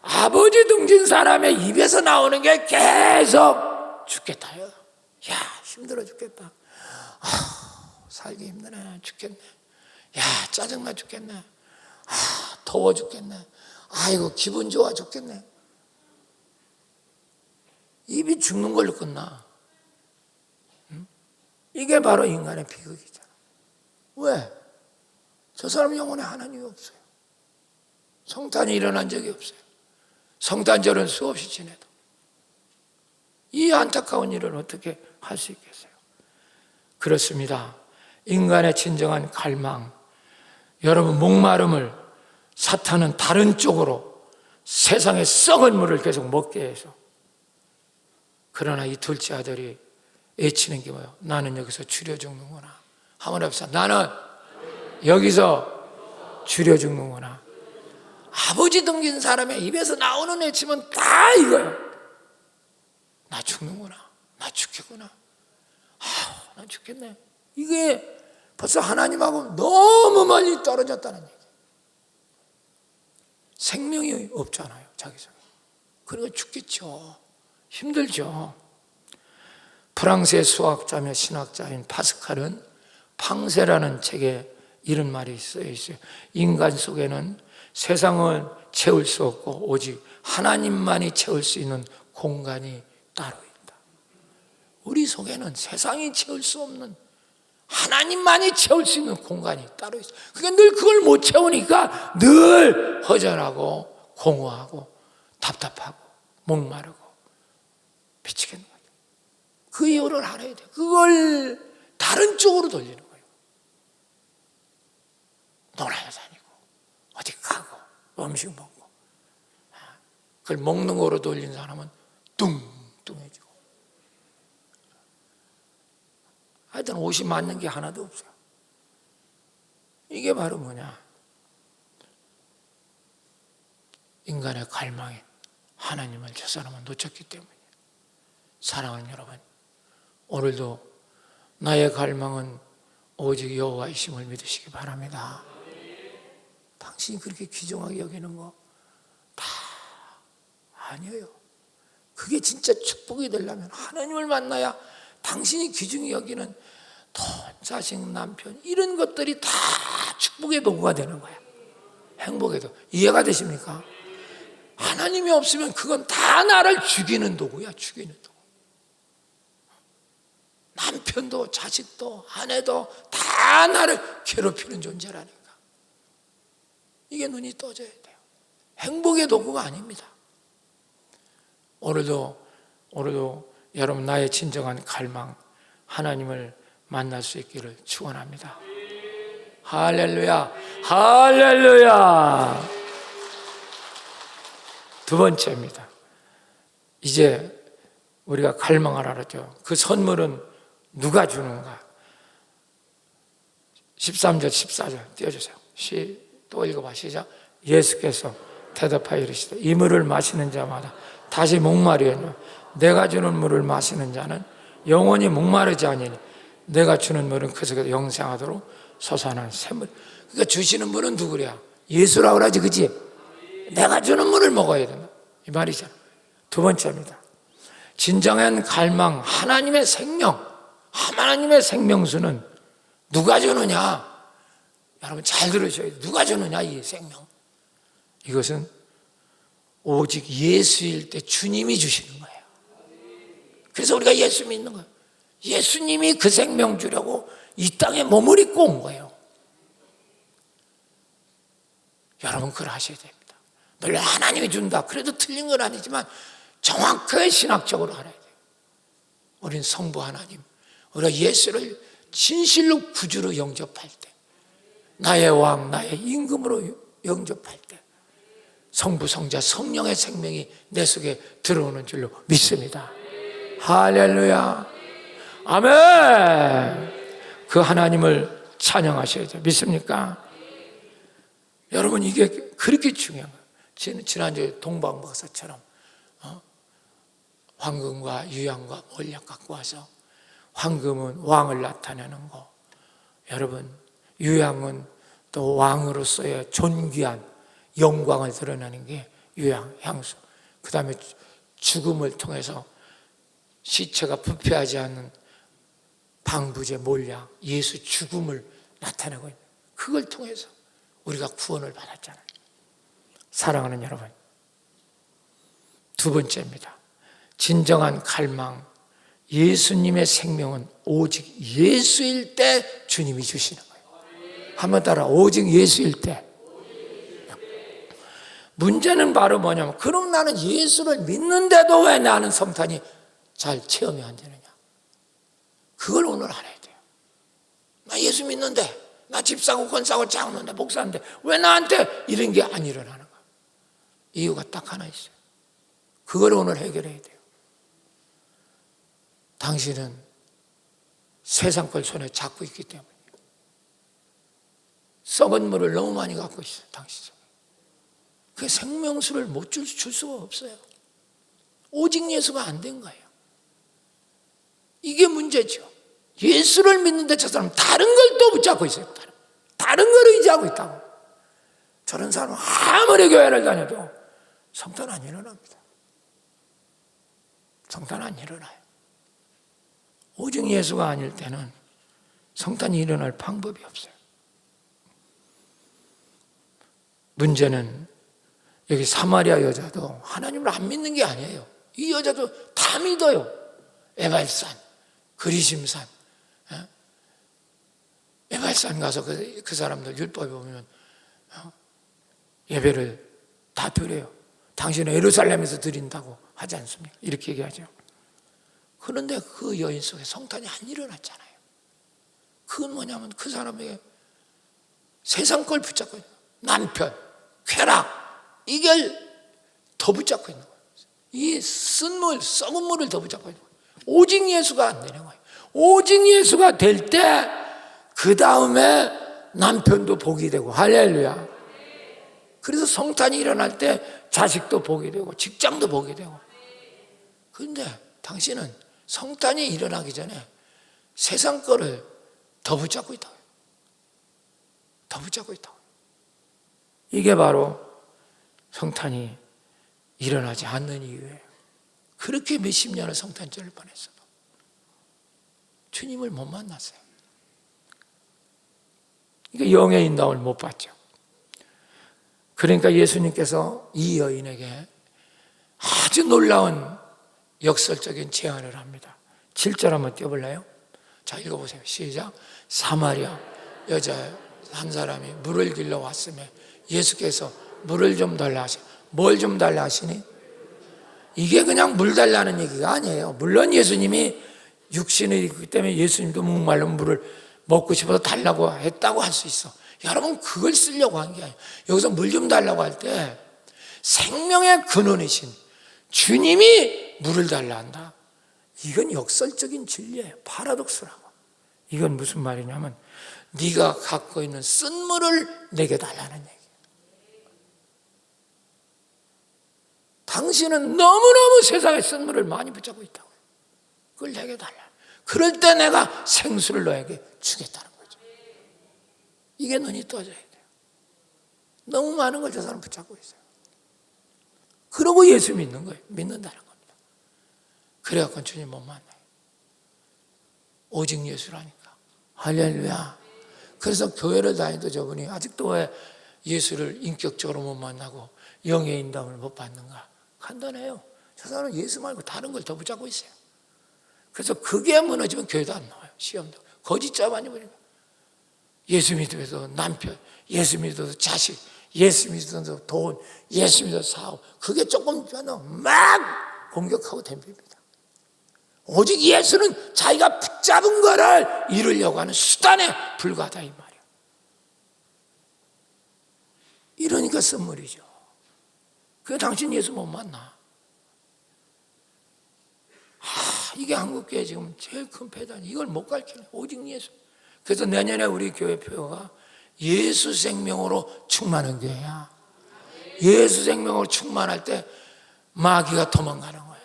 아버지 등진 사람의 입에서 나오는 게 계속 죽겠다요. 야, 힘들어 죽겠다. 살기 힘드네. 죽겠네. 야, 짜증나 죽겠네. 더워 죽겠네. 아이고, 기분 좋아 죽겠네. 입이 죽는 걸로 끝나. 응? 이게 바로 인간의 비극이잖아. 왜? 저 사람 영혼에 하나님이 없어요. 성탄이 일어난 적이 없어요. 성탄절은 수없이 지내도 이 안타까운 일을 어떻게 할 수 있겠어요? 그렇습니다. 인간의 진정한 갈망, 여러분 목마름을 사탄은 다른 쪽으로 세상의 썩은 물을 계속 먹게 해서, 그러나 이 둘째 아들이 애치는 게 뭐예요? 나는 여기서 줄여 죽는구나. 한번 해봅시다. 나는 여기서 줄여 죽는구나. 아버지 등진 사람의 입에서 나오는 애침은 다 이거예요. 나 죽는구나. 나 죽겠구나. 나 죽겠네. 이게 벌써 하나님하고 너무 멀리 떨어졌다는 얘기예요. 생명이 없잖아요, 자기 속에. 그러니까 죽겠죠. 힘들죠. 프랑스의 수학자며 신학자인 파스칼은 팡세라는 책에 이런 말이 있어요. 인간 속에는 세상을 채울 수 없고 오직 하나님만이 채울 수 있는 공간이 따로 있다. 우리 속에는 세상이 채울 수 없는 하나님만이 채울 수 있는 공간이 따로 있어요. 그러니까 늘 그걸 못 채우니까 늘 허전하고 공허하고 답답하고 목마르고 미치겠는 거예요. 그 이유를 알아야 돼. 그걸 다른 쪽으로 돌리는 거예요. 놀아야 다니고 어디 가고 음식 먹고, 그걸 먹는 거로 돌린 사람은 뚱뚱해지고, 하여튼 옷이 맞는 게 하나도 없어요. 이게 바로 뭐냐? 인간의 갈망에 하나님을 저 사람은 놓쳤기 때문이에요. 사랑하는 여러분, 오늘도 나의 갈망은 오직 여호와이심을 믿으시기 바랍니다. 당신이 그렇게 귀중하게 여기는 거 다 아니에요. 그게 진짜 축복이 되려면 하나님을 만나야 당신이 귀중히 여기는 돈, 자식, 남편 이런 것들이 다 축복의 도구가 되는 거야. 행복의 도구. 이해가 되십니까? 하나님이 없으면 그건 다 나를 죽이는 도구야. 죽이는 도구. 남편도 자식도 아내도 다 나를 괴롭히는 존재라니까. 이게 눈이 떠져야 돼요. 행복의 도구가 아닙니다. 오늘도 여러분 나의 진정한 갈망 하나님을 만날 수 있기를 축원합니다. 할렐루야, 할렐루야. 두 번째입니다. 이제 우리가 갈망하라 그러죠. 그 선물은 누가 주는가? 13절 14절 띄워주세요. 또 읽어봐. 시작. 예수께서 대답하여 이르시되 이 물을 마시는 자마다 다시 목마르려니와 내가 주는 물을 마시는 자는 영원히 목마르지 아니니 내가 주는 물은 그 속에서 영생하도록 솟아나는 샘물. 그러니까 주시는 물은 누구랴? 예수라고 그러지, 그치? 내가 주는 물을 먹어야 된다 이 말이잖아. 두 번째입니다. 진정한 갈망, 하나님의 생명, 하나님의 생명수는 누가 주느냐? 여러분 잘 들으셔야 돼요. 누가 주느냐 이 생명? 이것은 오직 예수일 때 주님이 주시는 거예요. 그래서 우리가 예수 믿는 거예요. 예수님이 그 생명 주려고 이 땅에 몸을 입고 온 거예요. 여러분 그걸 하셔야 됩니다. 물론 하나님이 준다 그래도 틀린 건 아니지만 정확하게 신학적으로 알아야 돼요. 우린 성부 하나님, 우리가 예수를 진실로 구주로 영접할 때, 나의 왕, 나의 임금으로 영접할 때 성부, 성자, 성령의 생명이 내 속에 들어오는 줄로 믿습니다. 할렐루야, 아멘. 그 하나님을 찬양하셔야 돼요. 믿습니까? 여러분 이게 그렇게 중요한 거예요. 지난주에 동방박사처럼 황금과 유향과 몰약 갖고 와서, 황금은 왕을 나타내는 거, 여러분 유향은 또 왕으로서의 존귀한 영광을 드러내는 게 유향, 향수. 그 다음에 죽음을 통해서 시체가 부패하지 않는 방부제, 몰약, 예수 죽음을 나타내고 있는, 그걸 통해서 우리가 구원을 받았잖아요. 사랑하는 여러분, 두 번째입니다. 진정한 갈망, 예수님의 생명은 오직 예수일 때 주님이 주시는 거예요. 한번 따라, 오직 예수일 때. 문제는 바로 뭐냐면, 그럼 나는 예수를 믿는데도 왜 나는 성탄이 잘 체험이 안 되느냐? 그걸 오늘 알아야 돼요. 나 예수 믿는데, 나 집 사고 건 사고 장로인데 목사인데 왜 나한테 이런 게 안 일어나는 거야? 이유가 딱 하나 있어요. 그걸 오늘 해결해야 돼요. 당신은 세상 걸 손에 잡고 있기 때문에 썩은 물을 너무 많이 갖고 있어요. 당신 그 생명수를 못 줄 수가 없어요. 오직 예수가 안 된 거예요. 이게 문제죠. 예수를 믿는데 저 사람은 다른 걸 또 붙잡고 있어요. 다른 걸 의지하고 있다고. 저런 사람은 아무리 교회를 다녀도 성탄 안 일어납니다. 성탄 안 일어나요. 오직 예수가 아닐 때는 성탄이 일어날 방법이 없어요. 문제는 여기 사마리아 여자도 하나님을 안 믿는 게 아니에요. 이 여자도 다 믿어요. 에발산, 그리심산, 에발산 가서 그 사람들 율법에 보면 예배를 다 드려요. 당신은 예루살렘에서 드린다고 하지 않습니까? 이렇게 얘기하죠. 그런데 그 여인 속에 성탄이 안 일어났잖아요. 그건 뭐냐면 그 사람에게 세상 걸 붙잡고 있는 거예요. 남편, 쾌락, 이걸 더 붙잡고 있는 거예요. 이 쓴물, 썩은 물을 더 붙잡고 있는 거예요. 오직 예수가 안 되는 거예요. 오직 예수가 될 때 그 다음에 남편도 복이 되고, 할렐루야. 그래서 성탄이 일어날 때 자식도 복이 되고 직장도 복이 되고. 그런데 당신은 성탄이 일어나기 전에 세상 거를 더 붙잡고 있다고요. 더 붙잡고 있다고요. 이게 바로 성탄이 일어나지 않는 이유예요. 그렇게 몇십 년을 성탄절을 보냈어도 주님을 못 만났어요. 그러니까 영의 인도함을 못 받죠. 그러니까 예수님께서 이 여인에게 아주 놀라운 역설적인 제안을 합니다. 7절 한번 띄워볼래요? 자, 읽어보세요. 시작. 사마리아 여자 한 사람이 물을 길러 왔으며 예수께서 물을 좀 달라 하시니, 뭘 좀 달라 하시니? 이게 그냥 물 달라는 얘기가 아니에요. 물론 예수님이 육신이 있기 때문에 예수님도 목말른 물을 먹고 싶어서 달라고 했다고 할 수 있어. 여러분, 그걸 쓰려고 한 게 아니에요. 여기서 물 좀 달라고 할 때 생명의 근원이신 주님이 물을 달라 한다. 이건 역설적인 진리예요. 파라독스라고. 이건 무슨 말이냐면 네가 갖고 있는 쓴 물을 내게 달라는 얘기예요. 당신은 너무너무 세상에 쓴 물을 많이 붙잡고 있다고요. 그걸 내게 달라. 그럴 때 내가 생수를 너에게 주겠다는 거죠. 이게 눈이 떠져야 돼요. 너무 많은 걸 저 사람 붙잡고 있어요. 그러고 예수 믿는 거예요. 믿는다는 겁니다. 그래갖고 주님 못 만나요. 오직 예수라니까. 할렐루야. 그래서 교회를 다니도 저분이 아직도 왜 예수를 인격적으로 못 만나고 영의 인도함을 못 받는가? 간단해요. 저 사람은 예수 말고 다른 걸 더 붙잡고 있어요. 그래서 그게 무너지면 교회도 안 나와요. 시험도. 거짓자 많이 보니까. 예수 믿어서 남편, 예수 믿어서 자식, 예수 믿어서 돈, 예수 믿어서 사업. 그게 조금 되면 막 공격하고 덤빕니다. 오직 예수는 자기가 붙잡은 거를 이루려고 하는 수단에 불과하다 이 말이에요. 이러니까 선물이죠. 그게 당신 예수 못 만나. 이게 한국교회 지금 제일 큰 폐단이 이걸 못 가르치네. 오직 예수. 그래서 내년에 우리 교회 표가 예수 생명으로 충만한 교회야. 예수 생명으로 충만할 때 마귀가 도망가는 거야.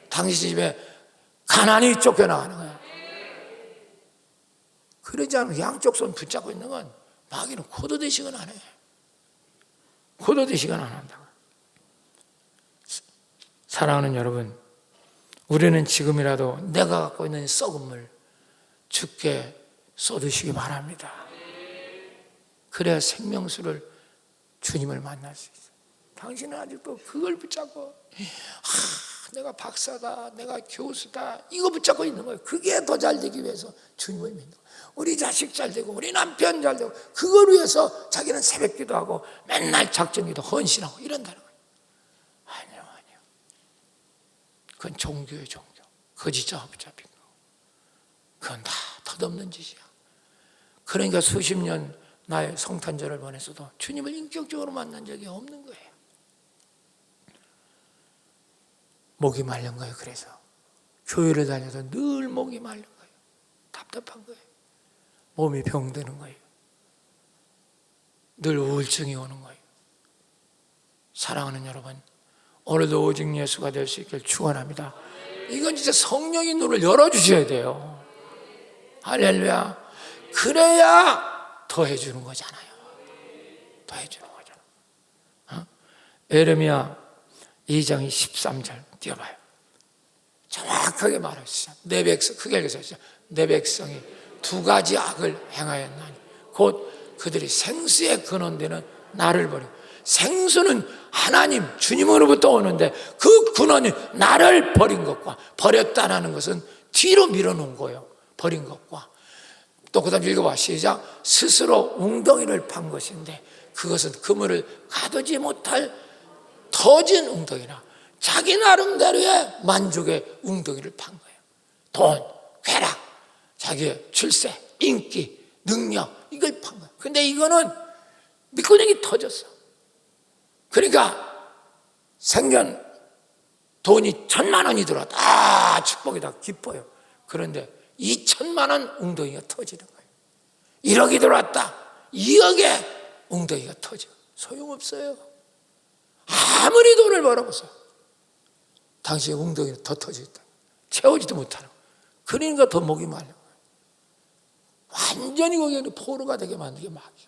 당신 집에 가난이 쫓겨나가는 거야. 그러지 않으면 양쪽 손 붙잡고 있는 건 마귀는 코도 대식은 안 해. 코도 대식은 안 한다고. 사랑하는 여러분, 우리는 지금이라도 내가 갖고 있는 썩은 물 주께 쏟으시기 바랍니다. 그래야 생명수를 주님을 만날 수 있어요. 당신은 아직도 그걸 붙잡고 내가 박사다, 내가 교수다 이거 붙잡고 있는 거예요. 그게 더 잘 되기 위해서 주님을 믿는 거예요. 우리 자식 잘 되고 우리 남편 잘 되고 그걸 위해서 자기는 새벽기도 하고 맨날 작정기도 헌신하고 이런다는 거예요. 아니요. 그건 종교예요. 종교. 거짓자가 붙잡힌 거. 그건 다 덧없는 짓이야. 그러니까 수십 년 나의 성탄절을 보냈어도 주님을 인격적으로 만난 적이 없는 거예요. 목이 마른 거예요. 그래서 교회를 다녀도 늘 목이 마른 거예요. 답답한 거예요. 몸이 병드는 거예요. 늘 우울증이 오는 거예요. 사랑하는 여러분, 오늘도 오직 예수가 될 수 있길 축원합니다. 이건 진짜 성령의 눈을 열어주셔야 돼요. 할렐루야. 그래야 더 해주는 거잖아요. 더 해주는 거잖아. 에레미야 2장 13절 띄워봐요. 정확하게 말하시죠. 내 백성, 크게 읽으세요. 내 백성이 두 가지 악을 행하였나니 곧 그들이 생수의 근원되는 나를 버리고, 생수는 하나님 주님으로부터 오는데 그 근원이 나를 버린 것과, 버렸다는 것은 뒤로 밀어놓은 거예요. 버린 것과 또 그 다음 읽어봐. 시작. 스스로 웅덩이를 판 것인데 그것은 그물을 가두지 못할 터진 웅덩이라 자기 나름대로의 만족의 웅덩이를 판 거예요. 돈, 쾌락, 자기의 출세, 인기, 능력, 이걸 판 거예요. 근데 이거는 밑구녕이 터졌어. 그러니까 생전 돈이 1,000만 원이 들어왔다. 축복이다. 기뻐요. 그런데 2,000만 원 웅덩이가 터지는 거예요. 1억이 들어왔다. 2억의 웅덩이가 터져. 소용없어요. 아무리 돈을 벌어보세요. 당신의 웅덩이는 더 터지겠다. 채우지도 못하는 거예요. 그러니까 더 목이 말려. 완전히 거기는 포로가 되게 만들게 막이야.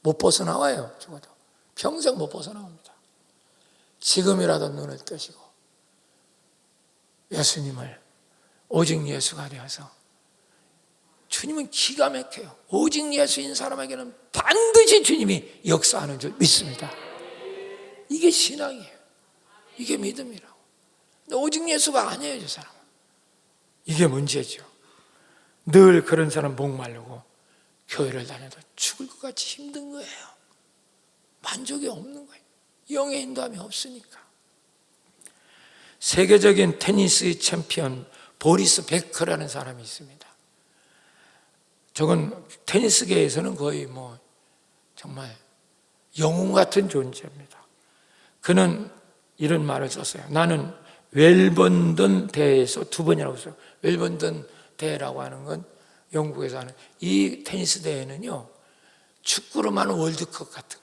못 벗어나와요. 죽어도. 평생 못 벗어나옵니다. 지금이라도 눈을 뜨시고 예수님을, 오직 예수가 되어서, 주님은 기가 막혀요. 오직 예수인 사람에게는 반드시 주님이 역사하는 줄 믿습니다. 이게 신앙이에요. 이게 믿음이라고. 근데 오직 예수가 아니에요, 저 사람은. 이게 문제죠. 늘 그런 사람 목마르고 교회를 다녀도 죽을 것 같이 힘든 거예요. 만족이 없는 거예요. 영의 인도함이 없으니까. 세계적인 테니스 챔피언 보리스 베커라는 사람이 있습니다. 저건 테니스계에서는 거의 정말 영웅 같은 존재입니다. 그는 이런 말을 썼어요. 나는 웰번던 대회에서 2번이라고 써요. 웰번던 대회라고 하는 건 영국에서 하는 이 테니스 대회는요, 축구로 하는 월드컵 같은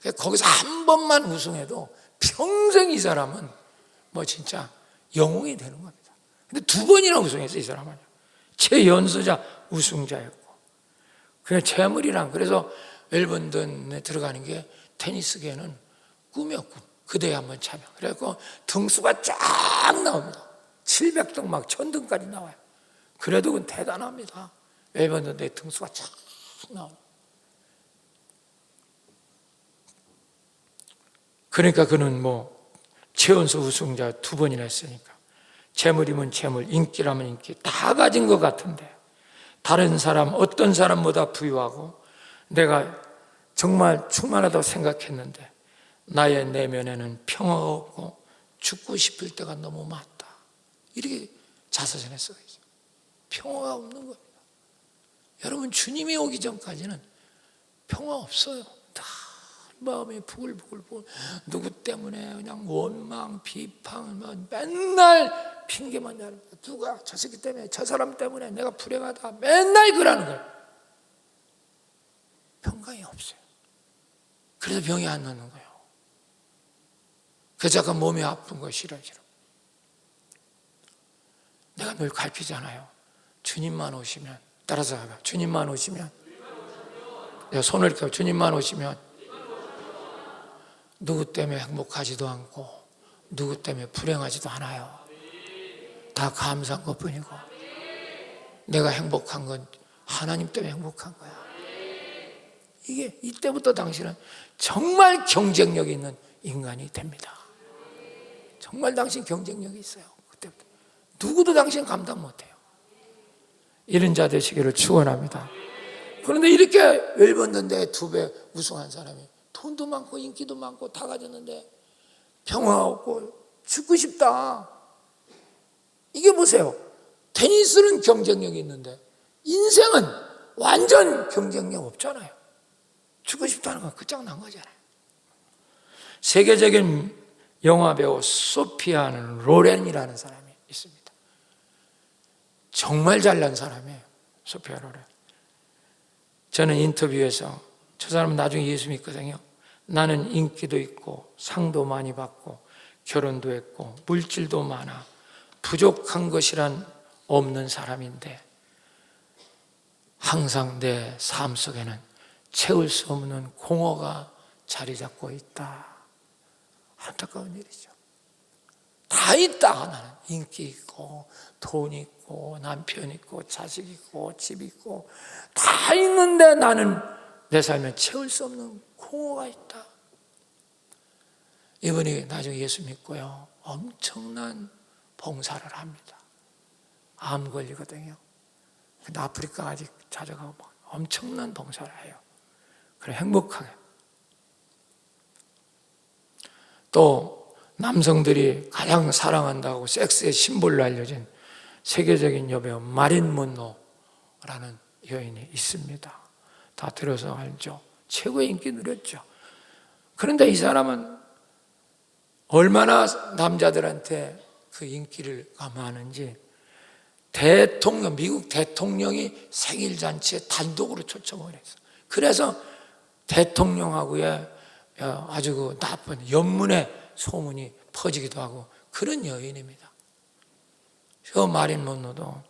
거예요. 거기서 한 번만 우승해도 평생 이 사람은 진짜 영웅이 되는 겁니다. 근데 2번이나 우승했어요, 이 사람은. 최연소자 우승자였고. 그냥 재물이랑, 그래서 웰번던에 들어가는 게 테니스계는 꿈이었고, 그 대회 한번 참여. 그래서 등수가 쫙 나옵니다. 700등 막 1000등까지 나와요. 그래도 그건 대단합니다. 웰번던 대회 등수가 쫙 나옵니다. 그러니까 그는 최연소 우승자 2번이나 했으니까 재물이면 재물, 인기라면 인기 다 가진 것 같은데, 다른 사람, 어떤 사람보다 부유하고 내가 정말 충만하다고 생각했는데 나의 내면에는 평화가 없고 죽고 싶을 때가 너무 많다. 이렇게 자서전에 써 있어요. 평화가 없는 겁니다. 여러분, 주님이 오기 전까지는 평화 없어요. 다 마음이 부글부글, 누구 때문에 그냥 원망, 비판, 맨날 핑계만 대는, 누가 저 새끼 때문에, 저 사람 때문에 내가 불행하다, 맨날 그러는 거예요. 평강이 없어요. 그래서 병이 안 낫는 거예요. 그래서 약간 몸이 아픈 거 싫어. 내가 늘 가르치잖아요. 주님만 오시면, 따라서 해봐. 주님만 오시면, 내가 손을 이렇게, 주님만 오시면 누구 때문에 행복하지도 않고 누구 때문에 불행하지도 않아요. 다 감사한 것뿐이고, 내가 행복한 건 하나님 때문에 행복한 거야. 이게 이때부터 당신은 정말 경쟁력 있는 인간이 됩니다. 정말 당신 경쟁력이 있어요. 그때부터 누구도 당신 감당 못해요. 이런 자 되시기를 축원합니다. 그런데 이렇게 웰번던 대회 2배 우승한 사람이 돈도 많고 인기도 많고 다 가졌는데 평화 없고 죽고 싶다. 이게 보세요. 테니스는 경쟁력이 있는데 인생은 완전 경쟁력 없잖아요. 죽고 싶다는 건 끝장난 거잖아요. 세계적인 영화배우 소피아 로렌이라는 사람이 있습니다. 정말 잘난 사람이에요. 소피아 로렌. 저는 인터뷰에서 저 사람은 나중에 예수 믿거든요. 나는 인기도 있고 상도 많이 받고 결혼도 했고 물질도 많아 부족한 것이란 없는 사람인데 항상 내 삶 속에는 채울 수 없는 공허가 자리 잡고 있다. 안타까운 일이죠. 다 있다. 나는 인기 있고 돈 있고 남편 있고 자식 있고 집 있고 다 있는데 나는 내 삶에 채울 수 없는 공허가 있다. 이분이 나중에 예수 믿고요, 엄청난 봉사를 합니다. 암 걸리거든요. 근데 아프리카까지 찾아가고 엄청난 봉사를 해요. 그래 행복하게. 또 남성들이 가장 사랑한다고 섹스의 심볼로 알려진 세계적인 여배우 마린 먼로라는 여인이 있습니다. 다 들어서 알죠. 최고의 인기 누렸죠. 그런데 이 사람은 얼마나 남자들한테 그 인기를 많은지 미국 대통령이 생일 잔치에 단독으로 초청을 했어. 그래서 대통령하고의 아주 그 나쁜 연문의 소문이 퍼지기도 하고 그런 여인입니다. 저 마린 먼로도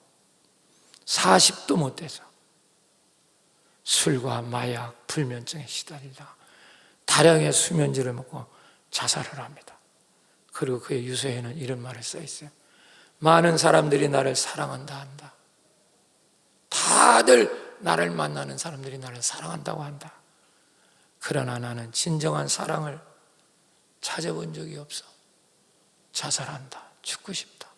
40도 못 돼서 술과 마약, 불면증에 시달리다가 다량의 수면제를 먹고 자살을 합니다. 그리고 그의 유서에는 이런 말을 써 있어요. 많은 사람들이 나를 사랑한다 한다. 다들 나를 만나는 사람들이 나를 사랑한다고 한다. 그러나 나는 진정한 사랑을 찾아본 적이 없어. 자살한다. 죽고 싶다.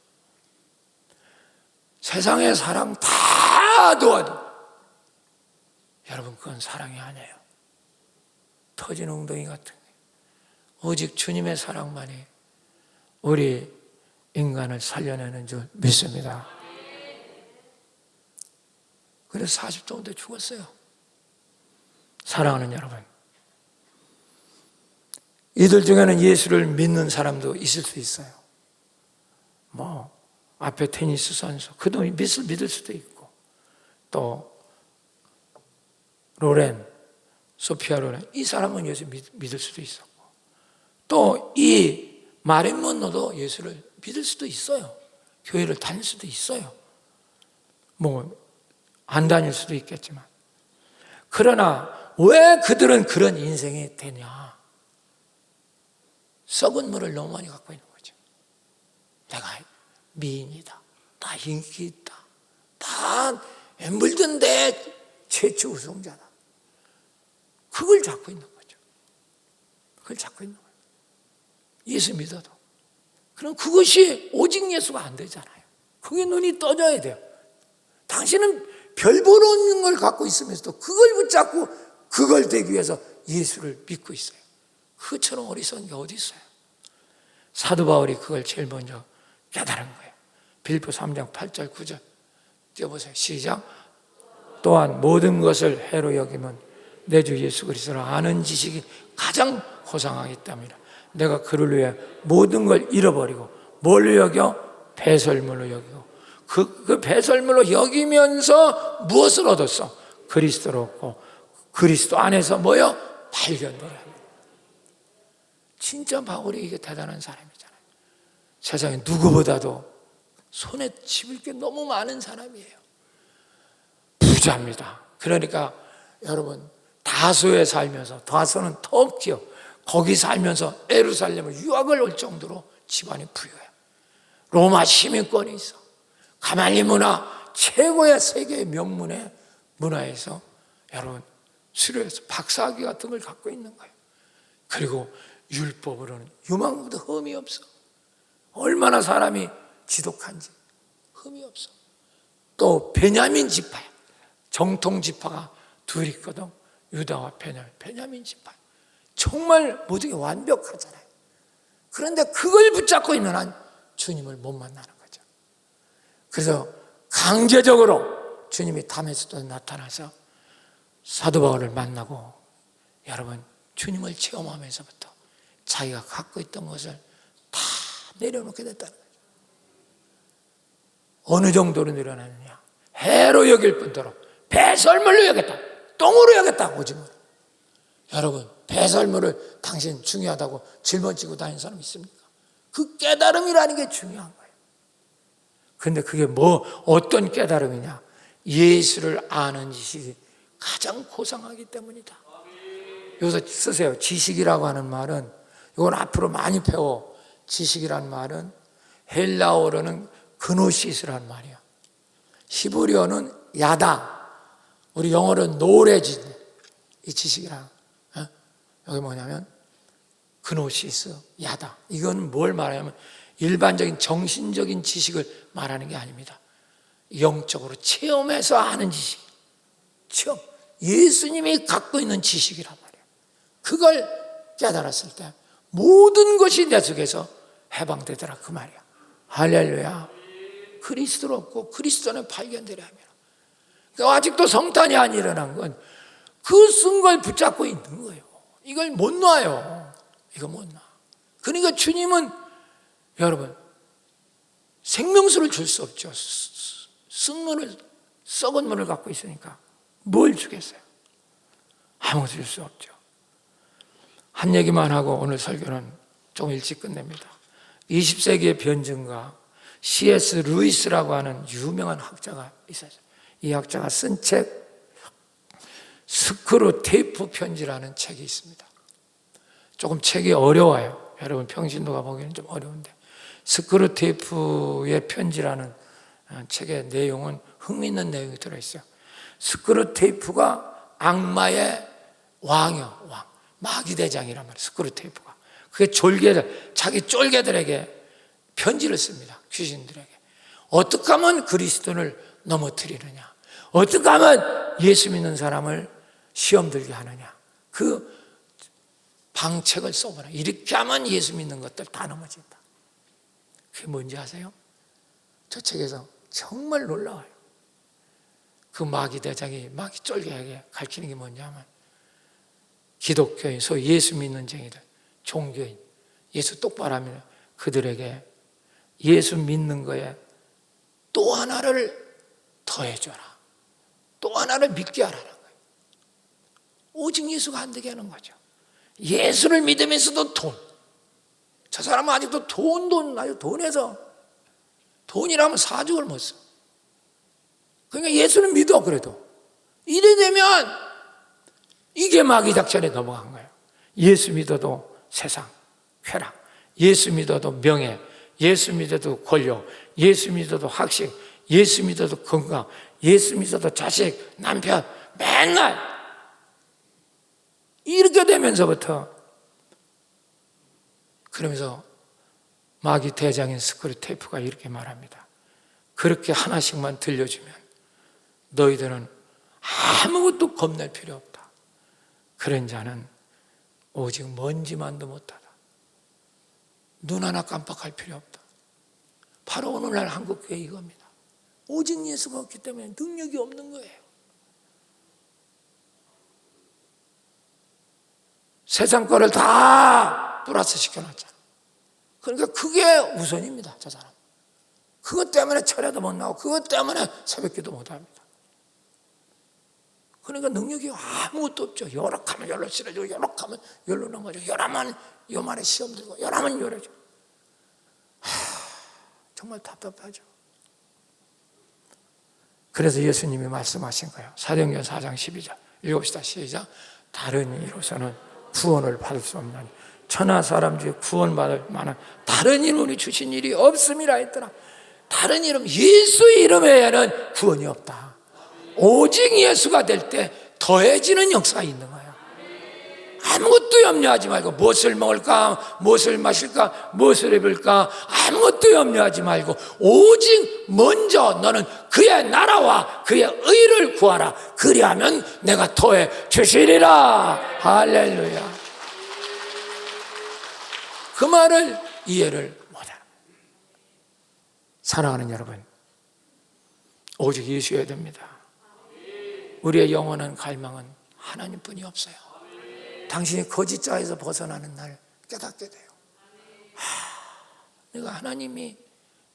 세상의 사랑 다 도와도 여러분 그건 사랑이 아니에요. 터진 웅덩이 같은 게. 오직 주님의 사랑만이 우리 인간을 살려내는 줄 믿습니다. 그래서 40도인데 죽었어요. 사랑하는 여러분, 이들 중에는 예수를 믿는 사람도 있을 수 있어요. 앞에 테니스 선수, 그도 믿을 수도 있고, 또 소피아 로렌, 이 사람은 예수 믿을 수도 있었고, 또 이 마린 먼로도 예수를 믿을 수도 있어요. 교회를 다닐 수도 있어요. 안 다닐 수도 있겠지만. 그러나 왜 그들은 그런 인생이 되냐? 썩은 물을 너무 많이 갖고 있는 거죠. 내가 미인이다. 나 인기 있다. 다 물든데 최초 우승자다. 그걸 잡고 있는 거죠. 그걸 잡고 있는 거예요. 예수 믿어도. 그럼 그것이 오직 예수가 안 되잖아요. 그게 눈이 떠져야 돼요. 당신은 별 보는 걸 갖고 있으면서도 그걸 붙잡고 그걸 되기 위해서 예수를 믿고 있어요. 그처럼 어리석은 게 어디 있어요? 사도 바울이 그걸 제일 먼저 깨달은 거예요. 빌립보 3장 8절 9절 띄워보세요. 시작. 또한 모든 것을 해로 여기면 내 주 예수 그리스도를 아는 지식이 가장 고상하기 때문이라. 내가 그를 위해 모든 걸 잃어버리고 뭘로 여겨? 배설물로 여기고 그 배설물로 여기면서 무엇을 얻었어? 그리스도를 얻고 그리스도 안에서 뭐요? 발견되려 합니다. 진짜 바울이 이게 대단한 사람이잖아요. 세상에 누구보다도 손에 집을 게 너무 많은 사람이에요. 부자입니다. 그러니까 여러분 다소에 살면서, 다소는 터키요, 거기 살면서 예루살렘을 유학을 올 정도로 집안이 부유해요. 로마 시민권이 있어. 가말리 문화, 최고의 세계의 명문의 문화에서 여러분 수료해서 박사학위 같은 걸 갖고 있는 거예요. 그리고 율법으로는 유망보다 흠이 없어. 얼마나 사람이 지독한지 흠이 없어. 또 베냐민 지파야. 정통 지파가 둘 있거든. 유다와 베냐민 지파. 정말 모든 게 완벽하잖아요. 그런데 그걸 붙잡고 있는 한 주님을 못 만나는 거죠. 그래서 강제적으로 주님이 담에서도 나타나서 사도 바울을 만나고 여러분 주님을 체험하면서부터 자기가 갖고 있던 것을 다 내려놓게 됐다는 거죠. 어느 정도로 내려놨느냐? 해로 여길 뿐더러 배설물로 여겼다. 똥으로 여겼다. 오징어. 여러분 배설물을 당신 중요하다고 짊어지고 다니는 사람 있습니까? 그 깨달음이라는 게 중요한 거예요. 그런데 그게 어떤 깨달음이냐? 예수를 아는 지식이 가장 고상하기 때문이다. 여기서 쓰세요. 지식이라고 하는 말은, 이건 앞으로 많이 배워. 지식이라는 말은 헬라어로는 그노시스라는 말이야. 히브리어는 야다. 우리 영어로는 노레지. 이 지식이랑 여기 뭐냐면 그노시스, 야다. 이건 뭘 말하냐면 일반적인 정신적인 지식을 말하는 게 아닙니다. 영적으로 체험해서 아는 지식. 체험. 예수님이 갖고 있는 지식이란 말이에요. 그걸 깨달았을 때 모든 것이 내 속에서 해방되더라 그 말이야. 할렐루야. 그리스도로 없고 그리스도는 발견되려 함이라. 그러니까 아직도 성탄이 안 일어난 건 그 쓴 걸 붙잡고 있는 거예요. 이걸 못 놔요. 이거 못 놔. 그러니까 주님은 여러분 생명수를 줄 수 없죠. 쓴 물을, 썩은 물을 갖고 있으니까 뭘 주겠어요? 아무것도 줄 수 없죠. 한 얘기만 하고 오늘 설교는 좀 일찍 끝냅니다. 20세기의 변증가 C.S. 루이스라고 하는 유명한 학자가 있어요. 이 학자가 쓴 책 스크루테이프 편지라는 책이 있습니다. 조금 책이 어려워요. 여러분 평신도가 보기에는 좀 어려운데 스크루테이프의 편지라는 책의 내용은 흥미있는 내용이 들어있어요. 스크루테이프가 악마의 왕이요, 왕. 마귀대장이란 말이에요. 스크루테이프가. 그게 자기 쫄개들에게 편지를 씁니다. 귀신들에게. 어떻게 하면 그리스도를 넘어뜨리느냐, 어떻게 하면 예수 믿는 사람을 시험 들게 하느냐, 그 방책을 써보라. 이렇게 하면 예수 믿는 것들 다 넘어진다. 그게 뭔지 아세요? 저 책에서 정말 놀라워요. 그 마귀 대장이 마귀 쫄개에게 가르치는 게 뭔지 하면 기독교인, 소위 예수 믿는 쟁이들, 종교인, 예수 똑바로 하면 그들에게 예수 믿는 거에 또 하나를 더해줘라. 또 하나를 믿게 하라는 거예요. 오직 예수가 안 되게 하는 거죠. 예수를 믿으면서도 돈. 저 사람은 아직도 아주 돈에서 돈이라면 사족을 못 써. 그러니까 예수는 믿어. 그래도 이래 되면 이게 마귀 작전에 넘어간 거예요. 예수 믿어도 세상 쾌락, 예수 믿어도 명예, 예수 믿어도 권력, 예수 믿어도 학식, 예수 믿어도 건강, 예수 믿어도 자식, 남편, 맨날 이렇게 되면서부터, 그러면서 마귀 대장인 스크루테이프가 이렇게 말합니다. 그렇게 하나씩만 들려주면 너희들은 아무것도 겁낼 필요 없다. 그런 자는 오직 먼지만도 못하다. 눈 하나 깜빡할 필요 없다. 바로 오늘날 한국교회 이겁니다. 오직 예수가 없기 때문에 능력이 없는 거예요. 세상 거를 다 플러스 시켜놨잖아. 그러니까 그게 우선입니다. 저 사람. 그것 때문에 철야도 못 나오고 그것 때문에 새벽기도 못 합니다. 그러니까 능력이 아무것도 없죠. 열악하면 열로 쓰러지고 열악하면 열로 넘어지고 열하면 요만에 시험 들고 열하면 열어지고. 정말 답답하죠. 그래서 예수님이 말씀하신 거예요. 사도행전 4장 12절 읽읍시다. 시작. 다른 이로서는 구원을 받을 수 없나니 천하 사람 중에 구원받을 만한 다른 이름이 주신 일이 없음이라 했더라. 다른 이름, 예수 이름 외에는 구원이 없다. 오직 예수가 될 때 더해지는 역사가 있는 거예요. 아무것도 염려하지 말고 무엇을 먹을까, 무엇을 마실까, 무엇을 입을까 아무것도 염려하지 말고 오직 먼저 너는 그의 나라와 그의 의를 구하라. 그리하면 내가 더해 주시리라. 할렐루야. 그 말을 이해를 못하는. 사랑하는 여러분, 오직 예수여야 됩니다. 우리의 영원한 갈망은 하나님뿐이 없어요. 당신이 거짓자에서 벗어나는 날 깨닫게 돼요. 내가 하나님이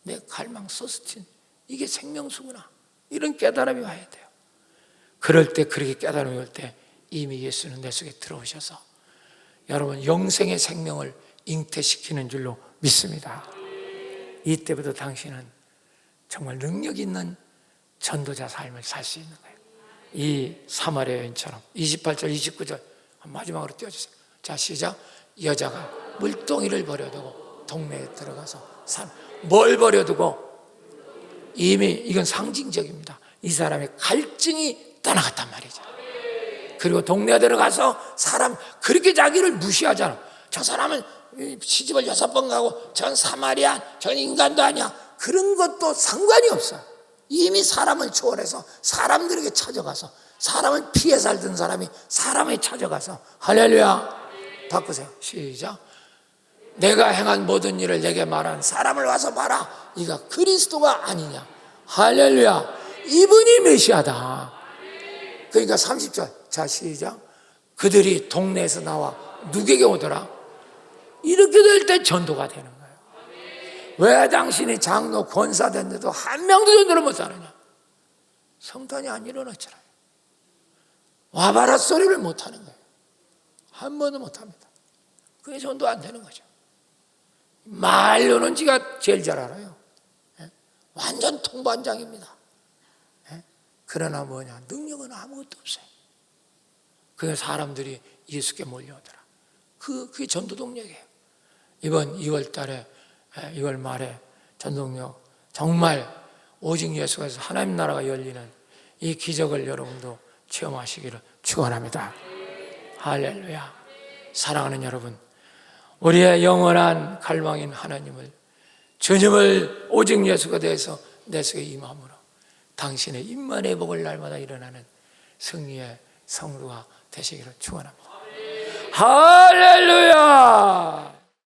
내 갈망 서스틴, 이게 생명수구나, 이런 깨달음이 와야 돼요. 그럴 때, 그렇게 깨달음이 올 때 이미 예수는 내 속에 들어오셔서 여러분 영생의 생명을 잉태시키는 줄로 믿습니다. 이때부터 당신은 정말 능력 있는 전도자 삶을 살 수 있는 거예요. 이 사마리아 여인처럼 28절 29절 마지막으로 띄워주세요. 자, 시작. 여자가 물동이를 버려두고 동네에 들어가서 뭘 버려두고? 이미 이건 상징적입니다. 이 사람의 갈증이 떠나갔단 말이죠. 그리고 동네에 들어가서 사람 그렇게 자기를 무시하잖아. 저 사람은 시집을 6번 가고 전 사마리아, 전 인간도 아니야. 그런 것도 상관이 없어. 이미 사람을 초월해서 사람들에게 찾아가서, 사람을 피해 살던 사람이 사람에 찾아가서, 할렐루야. 바꾸세요. 시작. 내가 행한 모든 일을 내게 말한 사람을 와서 봐라. 이가 그리스도가 아니냐. 할렐루야. 이분이 메시아다. 그러니까 30절. 자, 시작. 그들이 동네에서 나와 누구에게 오더라? 이렇게 될 때 전도가 되는 거예요. 왜 당신이 장로 권사 됐는데도 한 명도 전도를 못하느냐? 성탄이 안 일어났잖아요. 와봐라 소리를 못하는 거예요. 한 번도 못합니다. 그게 전도 안 되는 거죠. 말로는 지가 제일 잘 알아요. 완전 통반장입니다. 그러나 뭐냐, 능력은 아무것도 없어요. 그래서 사람들이 예수께 몰려오더라. 그게 전도동력이에요. 이번 2월 달에, 2월 말에 전도동력, 정말 오직 예수에서 하나님 나라가 열리는 이 기적을 여러분도 체험하시기를 축원합니다. 할렐루야. 사랑하는 여러분, 우리의 영원한 갈망인 하나님을, 주님을 오직 예수가 되어서 내 속에 임함으로 당신의 임만의 복을 날마다 일어나는 승리의 성도가 되시기를 축원합니다. 할렐루야.